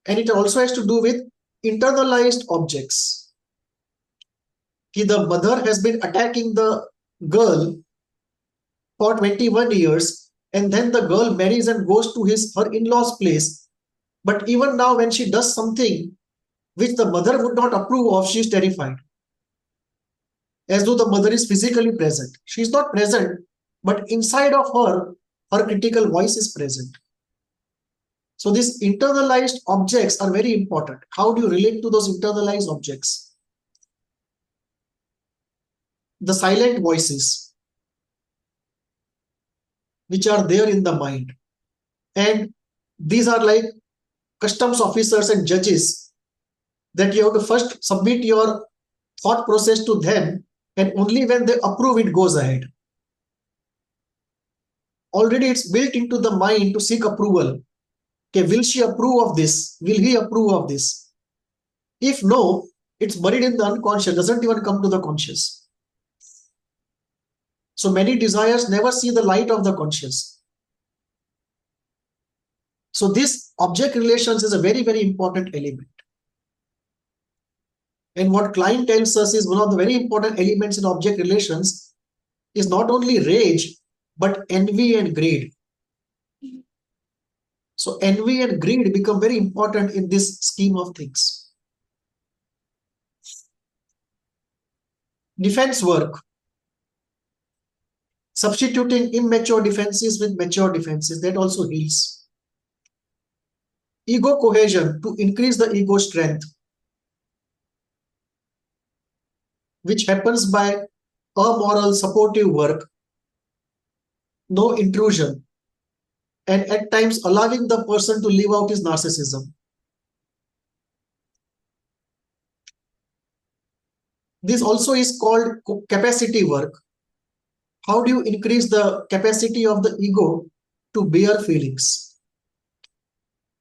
[SPEAKER 1] And it also has to do with internalized objects. The mother has been attacking the girl for 21 years, and then the girl marries and goes to her in-laws place. But even now, when she does something which the mother would not approve of, she is terrified. As though the mother is physically present. She is not present, but inside of her, her critical voice is present. So these internalized objects are very important. How do you relate to those internalized objects? The silent voices, which are there in the mind. And these are like customs officers and judges, that you have to first submit your thought process to them, and only when they approve it goes ahead. Already it's built into the mind to seek approval. Okay, will she approve of this? Will he approve of this? If no, it's buried in the unconscious, doesn't even come to the conscious. So many desires never see the light of the conscious. So this object relations is a very, very important element. And what Klein tells us is one of the very important elements in object relations is not only rage, but envy and greed. So envy and greed become very important in this scheme of things. Defense work. Substituting immature defenses with mature defenses, that also heals. Ego cohesion, to increase the ego strength, which happens by amoral supportive work, no intrusion, and at times allowing the person to live out his narcissism. This also is called capacity work. How do you increase the capacity of the ego to bear feelings?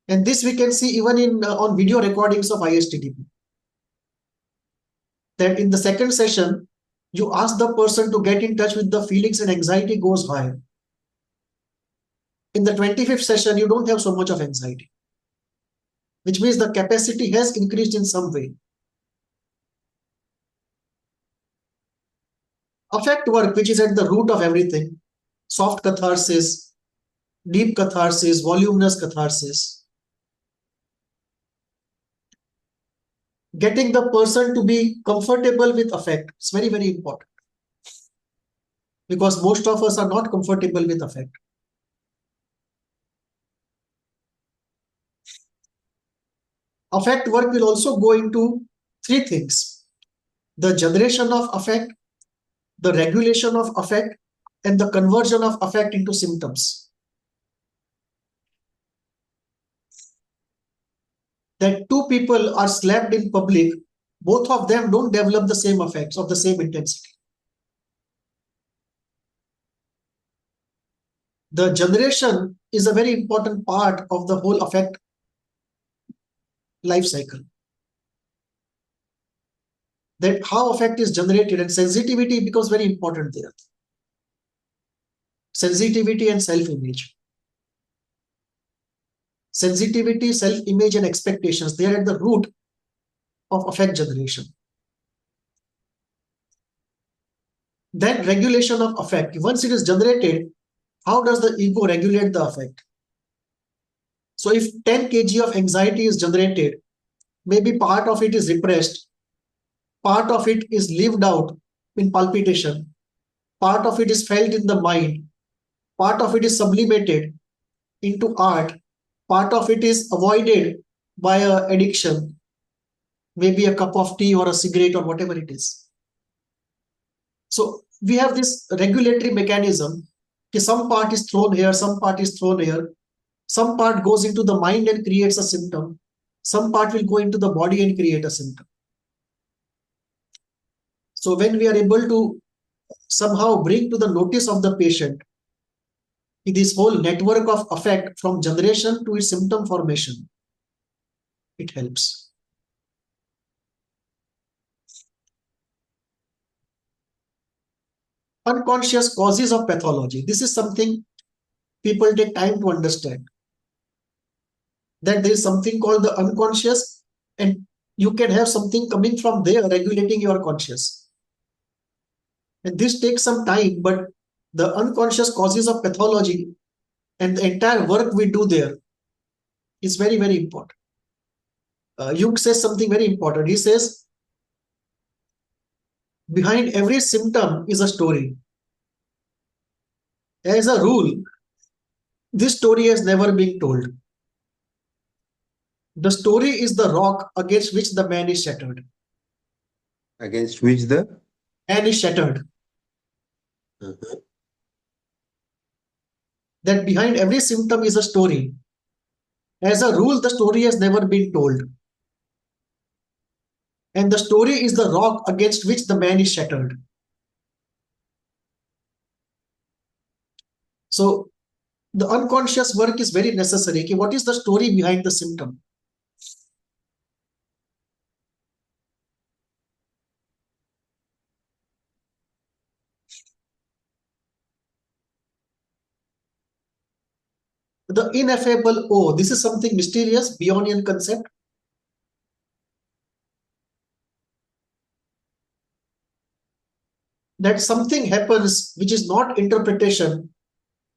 [SPEAKER 1] And this we can see even in on video recordings of ISTDP. That in the second session, you ask the person to get in touch with the feelings and anxiety goes high. In the 25th session, you don't have so much of anxiety, which means the capacity has increased in some way. Affect work, which is at the root of everything, soft catharsis, deep catharsis, voluminous catharsis. Getting the person to be comfortable with affect is very, very important. Because most of us are not comfortable with affect. Affect work will also go into three things: the generation of affect, the regulation of affect, and the conversion of affect into symptoms. That two people are slapped in public, both of them don't develop the same affects of the same intensity. The generation is a very important part of the whole affect life cycle. That how affect is generated, and sensitivity becomes very important there. Sensitivity and self-image. Sensitivity, self-image, and expectations, they are at the root of affect generation. Then regulation of affect. Once it is generated, how does the ego regulate the affect? So if 10 kg of anxiety is generated, maybe part of it is repressed, part of it is lived out in palpitation, part of it is felt in the mind, part of it is sublimated into art, part of it is avoided by an addiction, maybe a cup of tea or a cigarette or whatever it is. So we have this regulatory mechanism. Some part is thrown here, some part is thrown here. Some part goes into the mind and creates a symptom. Some part will go into the body and create a symptom. So when we are able to somehow bring to the notice of the patient this whole network of affect from generation to its symptom formation, it helps. Unconscious causes of pathology. This is something people take time to understand. That there is something called the unconscious, and you can have something coming from there regulating your conscious. And this takes some time, but the unconscious causes of pathology and the entire work we do there is very, very important. Jung says something very important. He says, behind every symptom is a story. As a rule, this story has never been told. The story is the rock against which the man is shattered.
[SPEAKER 2] Against which the
[SPEAKER 1] Man is shattered. That behind every symptom is a story. As a rule, the story has never been told. And the story is the rock against which the man is shattered. So the unconscious work is very necessary. Okay, what is the story behind the symptom? The ineffable O, this is something mysterious, Bionian concept. That something happens which is not interpretation,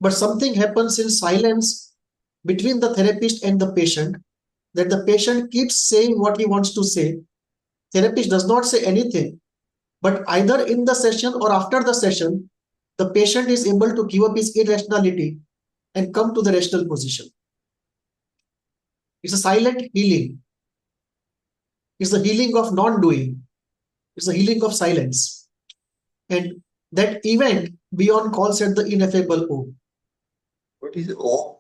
[SPEAKER 1] but something happens in silence between the therapist and the patient, that the patient keeps saying what he wants to say. Therapist does not say anything, but either in the session or after the session, the patient is able to give up his irrationality and come to the rational position. It's a silent healing. It's the healing of non-doing. It's the healing of silence. And that event Bion calls it the ineffable O.
[SPEAKER 2] What is O?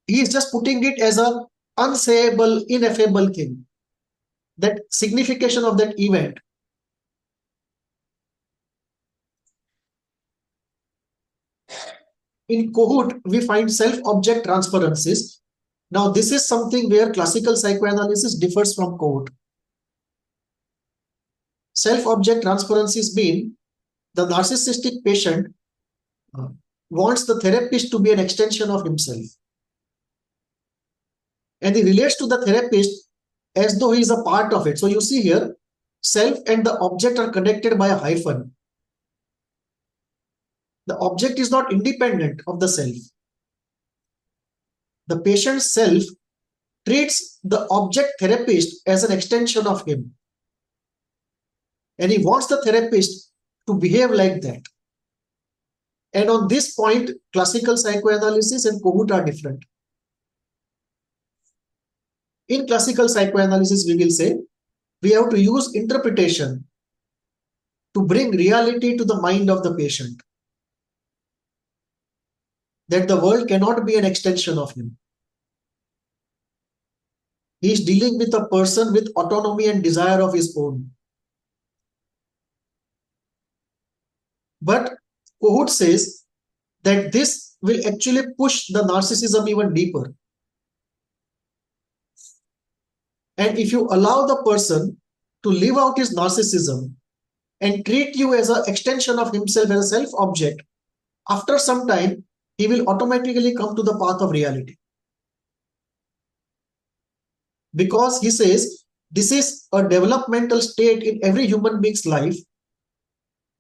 [SPEAKER 1] He is just putting it as a unsayable, ineffable thing. That signification of that event. In Kohut, we find self-object transferences. Now, this is something where classical psychoanalysis differs from Kohut. Self-object transferences mean the narcissistic patient wants the therapist to be an extension of himself. And he relates to the therapist as though he is a part of it. So you see here, self and the object are connected by a hyphen. The object is not independent of the self. The patient's self treats the object therapist as an extension of him. And he wants the therapist to behave like that. And on this point, classical psychoanalysis and Kohut are different. In classical psychoanalysis, we will say, we have to use interpretation to bring reality to the mind of the patient. That the world cannot be an extension of him. He is dealing with a person with autonomy and desire of his own. But Kohut says that this will actually push the narcissism even deeper. And if you allow the person to live out his narcissism and treat you as an extension of himself, as a self-object, after some time, he will automatically come to the path of reality. Because he says, this is a developmental state in every human being's life,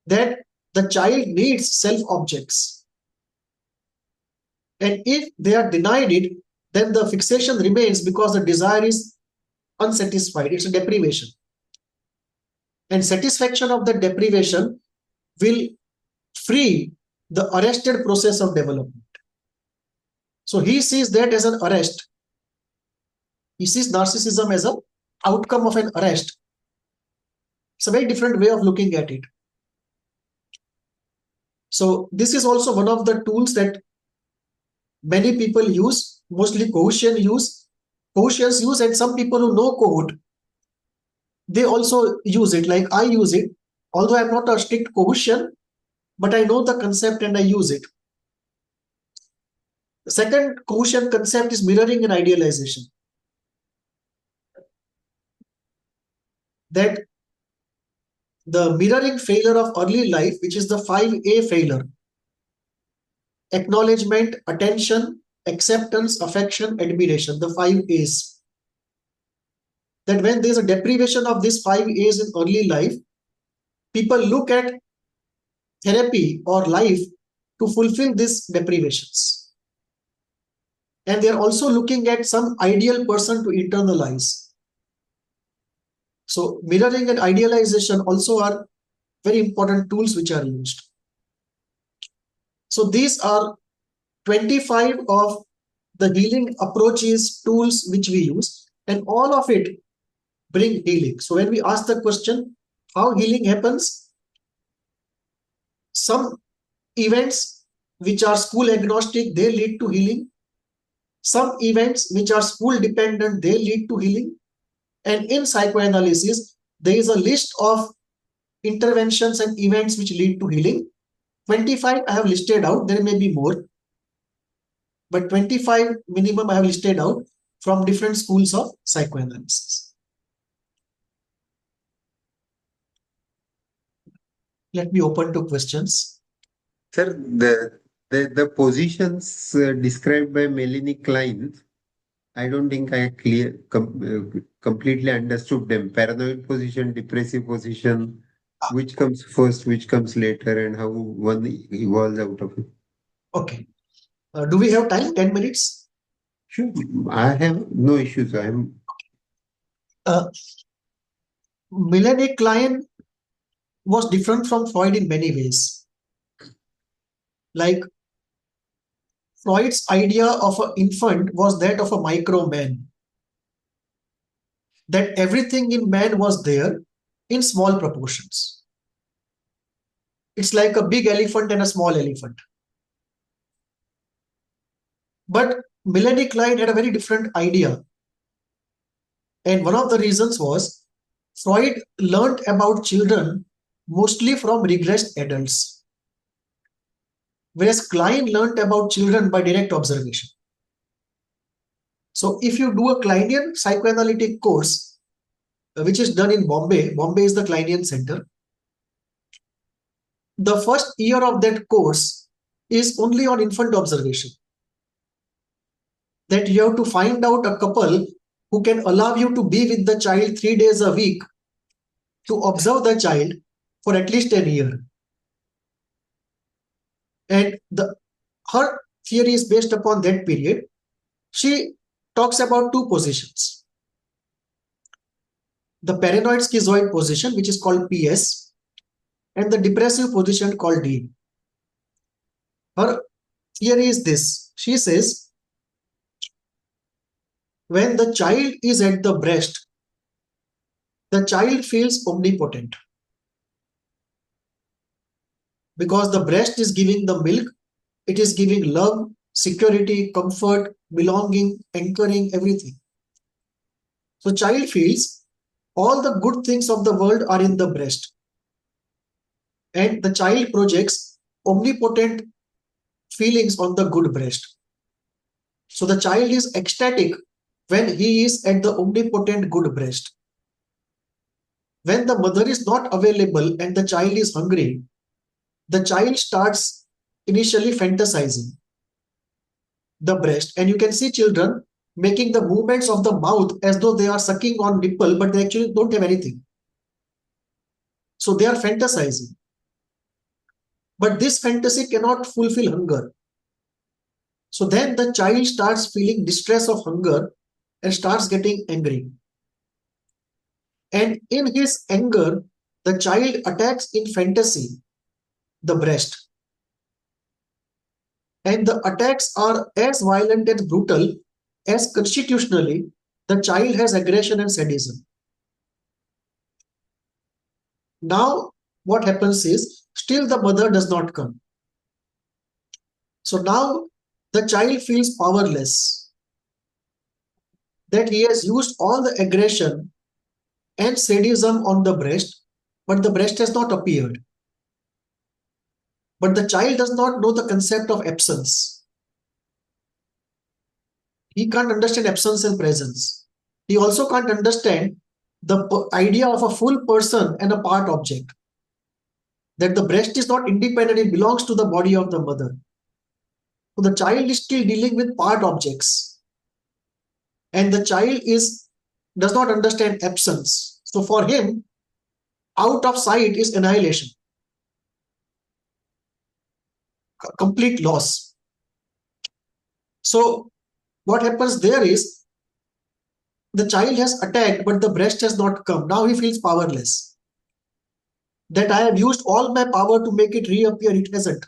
[SPEAKER 1] that the child needs self-objects. And if they are denied it, then the fixation remains because the desire is unsatisfied. It's a deprivation. And satisfaction of the deprivation will free the arrested process of development. So he sees that as an arrest. He sees narcissism as an outcome of an arrest. It's a very different way of looking at it. So this is also one of the tools that many people use, mostly Kohutians use, and some people who know Kohut, they also use it, like I use it, although I'm not a strict Kohutian, but I know the concept and I use it. The second Kohutian concept is mirroring and idealization. That the mirroring failure of early life, which is the 5A failure, acknowledgement, attention, acceptance, affection, admiration, the 5 A's. That when there is a deprivation of these 5 A's in early life, people look at therapy or life to fulfill these deprivations. And they are also looking at some ideal person to internalize. So mirroring and idealization also are very important tools which are used. So these are 25 of the healing approaches, tools which we use, and all of it bring healing. So when we ask the question, how healing happens? Some events which are school agnostic, they lead to healing. Some events which are school dependent, they lead to healing. And in psychoanalysis, there is a list of interventions and events which lead to healing. 25 I have listed out, there may be more, but 25 minimum I have listed out from different schools of psychoanalysis. Let me open to questions.
[SPEAKER 2] Sir, the positions described by Melanie Klein, I don't think I completely understood them. Paranoid position, depressive position, which comes first, which comes later, and how one evolves out of it.
[SPEAKER 1] Okay. Do we have time? 10 minutes?
[SPEAKER 2] Sure. I have no issues. I'm
[SPEAKER 1] Uh, Melanie Klein was different from Freud in many ways. Like Freud's idea of an infant was that of a micro man, that everything in man was there in small proportions. It's like a big elephant and a small elephant. But Melanie Klein had a very different idea. And one of the reasons was Freud learned about children mostly from regressed adults, whereas Klein learned about children by direct observation. So if you do a Kleinian psychoanalytic course, which is done in Bombay, Bombay is the Kleinian center, the first year of that course is only on infant observation. That you have to find out a couple who can allow you to be with the child 3 days a week to observe the child for at least a year. And her theory is based upon that period. She talks about two positions. The paranoid schizoid position, which is called PS, and the depressive position called D. Her theory is this. She says, when the child is at the breast, the child feels omnipotent because the breast is giving the milk, it is giving love, security, comfort, belonging, anchoring, everything. So child feels all the good things of the world are in the breast. And the child projects omnipotent feelings on the good breast. So the child is ecstatic when he is at the omnipotent good breast. When the mother is not available and the child is hungry, the child starts initially fantasizing the breast. And you can see children making the movements of the mouth as though they are sucking on nipple, but they actually don't have anything. So they are fantasizing. But this fantasy cannot fulfill hunger. So then the child starts feeling distress of hunger and starts getting angry. And in his anger, the child attacks in fantasy the breast. And the attacks are as violent and brutal as constitutionally the child has aggression and sadism. Now, what happens is, still the mother does not come. So now the child feels powerless, that he has used all the aggression and sadism on the breast, but the breast has not appeared. But the child does not know the concept of absence. He can't understand absence and presence. He also can't understand the idea of a full person and a part object. That the breast is not independent, it belongs to the body of the mother. So the child is still dealing with part objects. And the child does not understand absence. So for him, out of sight is annihilation. Complete loss. So what happens there is, the child has attacked, but the breast has not come. Now he feels powerless. That I have used all my power to make it reappear, it hasn't.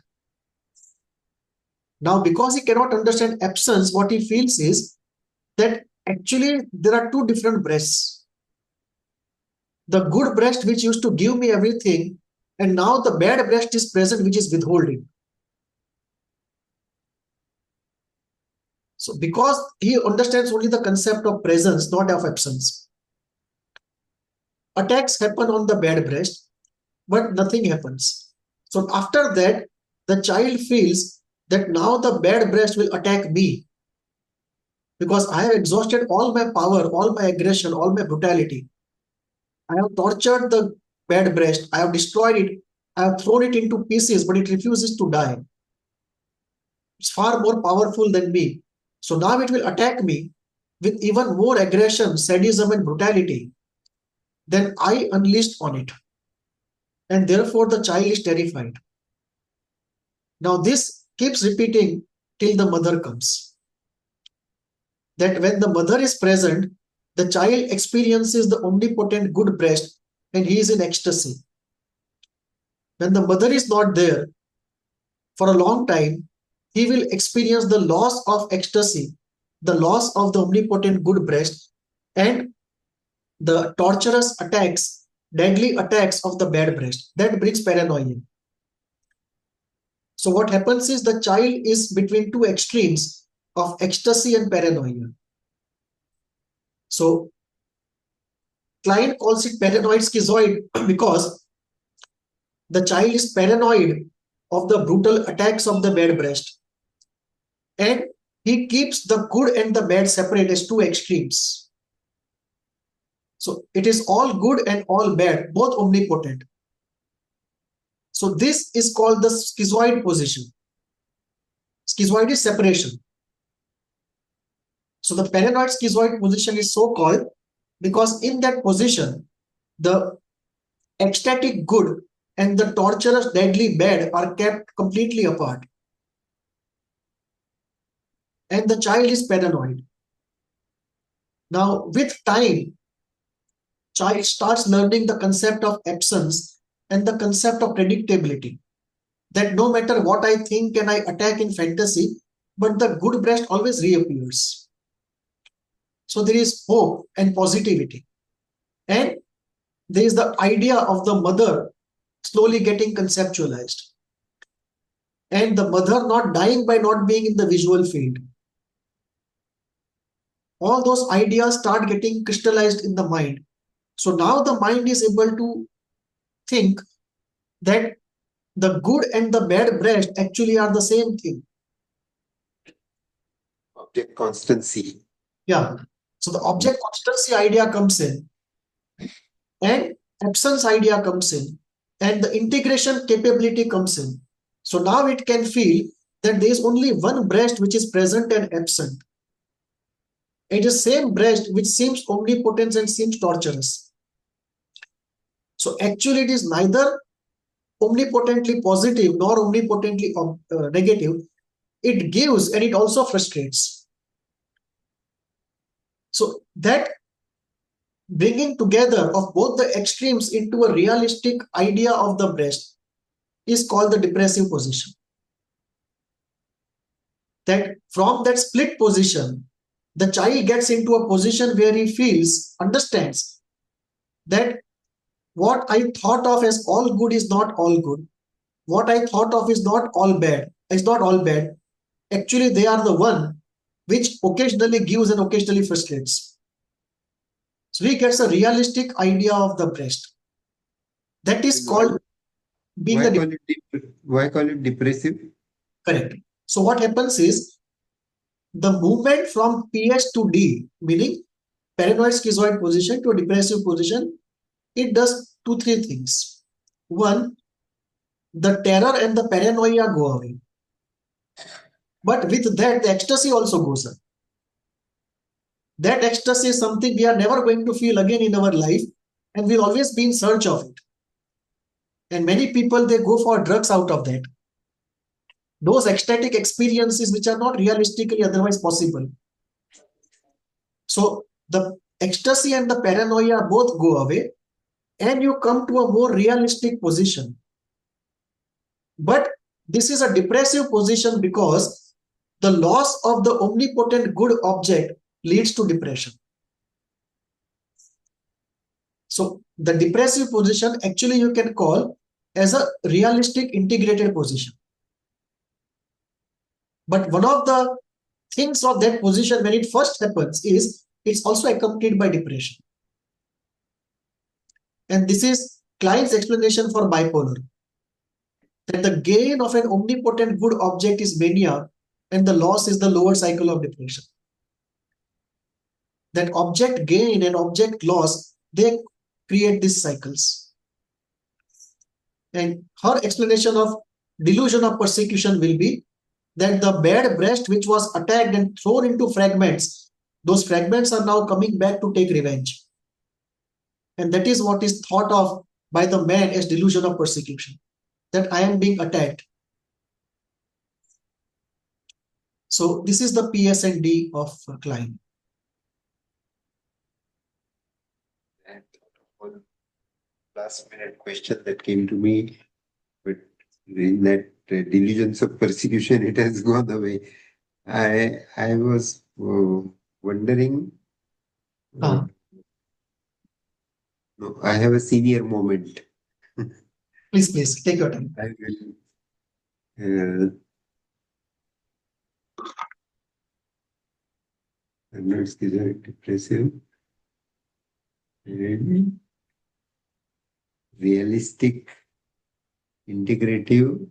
[SPEAKER 1] Now, because he cannot understand absence, what he feels is that actually there are two different breasts. The good breast, which used to give me everything, and now the bad breast is present, which is withholding. So because he understands only the concept of presence, not of absence, attacks happen on the bad breast, but nothing happens. So after that, the child feels that now the bad breast will attack me because I have exhausted all my power, all my aggression, all my brutality. I have tortured the bad breast. I have destroyed it. I have thrown it into pieces, but it refuses to die. It's far more powerful than me. So now it will attack me with even more aggression, sadism, and brutality than I unleashed on it. And therefore, the child is terrified. Now, this keeps repeating till the mother comes. That when the mother is present, the child experiences the omnipotent good breast and he is in ecstasy. When the mother is not there for a long time, he will experience the loss of ecstasy, the loss of the omnipotent good breast, and the torturous attacks, deadly attacks of the bad breast. That brings paranoia. So what happens is the child is between two extremes of ecstasy and paranoia. So Klein calls it paranoid schizoid because the child is paranoid of the brutal attacks of the bad breast, and he keeps the good and the bad separate as two extremes. So it is all good and all bad, both omnipotent. So this is called the schizoid position. Schizoid is separation. So the paranoid schizoid position is so called because in that position, the ecstatic good and the torturous deadly bad are kept completely apart. And the child is paranoid. Now, with time, child starts learning the concept of absence and the concept of predictability. That no matter what I think and I attack in fantasy, but the good breast always reappears. So there is hope and positivity. And there is the idea of the mother slowly getting conceptualized. And the mother not dying by not being in the visual field. All those ideas start getting crystallized in the mind. So now the mind is able to think that the good and the bad breast actually are the same thing.
[SPEAKER 2] Object constancy.
[SPEAKER 1] Yeah. So the object constancy idea comes in, and absence idea comes in, and the integration capability comes in. So now it can feel that there is only one breast which is present and absent. It is same breast which seems omnipotent and seems torturous. So actually it is neither omnipotently positive nor omnipotently negative. It gives and it also frustrates. So that bringing together of both the extremes into a realistic idea of the breast is called the depressive position. That from that split position, the child gets into a position where he feels, understands that what I thought of as all good is not all good. What I thought of is not all bad. It's not all bad. Actually, they are the one which occasionally gives and occasionally frustrates. So he gets a realistic idea of the breast. That is called being
[SPEAKER 2] Why call it depressive?
[SPEAKER 1] Correct. So what happens is the movement from PS to D, meaning paranoid schizoid position to a depressive position, it does two, three things. One, the terror and the paranoia go away. But with that, the ecstasy also goes up. That ecstasy is something we are never going to feel again in our life, and we'll always be in search of it. And many people, they go for drugs out of that. Those ecstatic experiences which are not realistically otherwise possible. So the ecstasy and the paranoia both go away, and you come to a more realistic position. But this is a depressive position because the loss of the omnipotent good object leads to depression. So the depressive position actually you can call as a realistic integrated position. But one of the things of that position when it first happens is it's also accompanied by depression. And this is Klein's explanation for bipolar. That the gain of an omnipotent good object is mania and the loss is the lower cycle of depression. That object gain and object loss, they create these cycles. And her explanation of delusion of persecution will be that the bad breast which was attacked and thrown into fragments, those fragments are now coming back to take revenge. And that is what is thought of by the man as delusion of persecution, that I am being attacked. So this is the PS and D of Klein.
[SPEAKER 2] And one last minute question that came to me, but in that delusions of persecution, it has gone away. I was wondering.
[SPEAKER 1] Ah.
[SPEAKER 2] No, I have a senior moment.
[SPEAKER 1] Please take your time.
[SPEAKER 2] I will. Not schizophrenic, depressive, and realistic, integrative.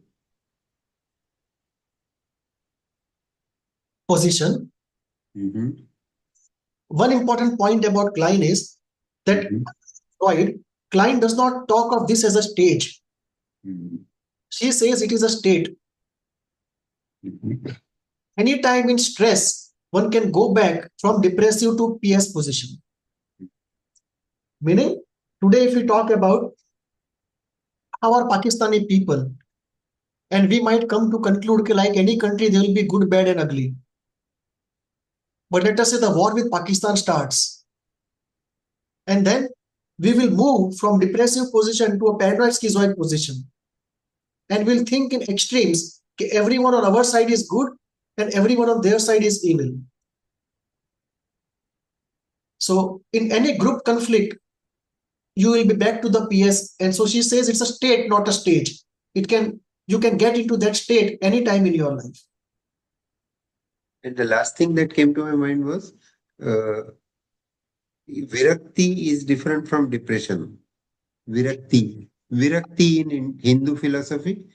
[SPEAKER 1] Position. One important point about Klein is that Freud, Klein does not talk of this as a stage. She says it is a state. Anytime in stress, one can go back from depressive to PS position. Meaning, today if we talk about our Pakistani people, and we might come to conclude that like any country, there will be good, bad and ugly. But let us say the war with Pakistan starts. And then we will move from depressive position to a paranoid schizoid position. And we'll think in extremes, everyone on our side is good and everyone on their side is evil. So in any group conflict, you will be back to the PS. And so she says it's a state, not a stage. You can get into that state anytime in your life.
[SPEAKER 2] And the last thing that came to my mind was Virakti is different from depression. Virakti in Hindu philosophy,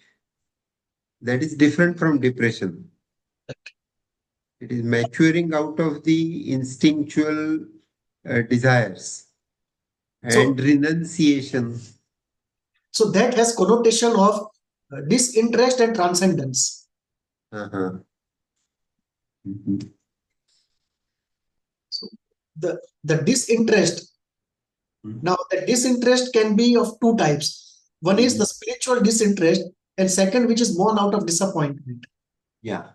[SPEAKER 2] that is different from depression. It is maturing out of the instinctual desires and renunciation.
[SPEAKER 1] So that has connotation of disinterest and transcendence. So the disinterest. Now the disinterest can be of two types. One is the spiritual disinterest, and second, which is born out of disappointment.
[SPEAKER 2] Yeah.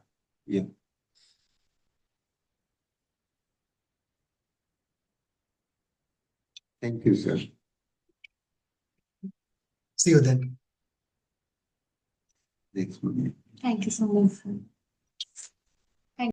[SPEAKER 2] Thank you, sir.
[SPEAKER 1] See you then.
[SPEAKER 2] Next one.
[SPEAKER 3] Thank you so much, sir.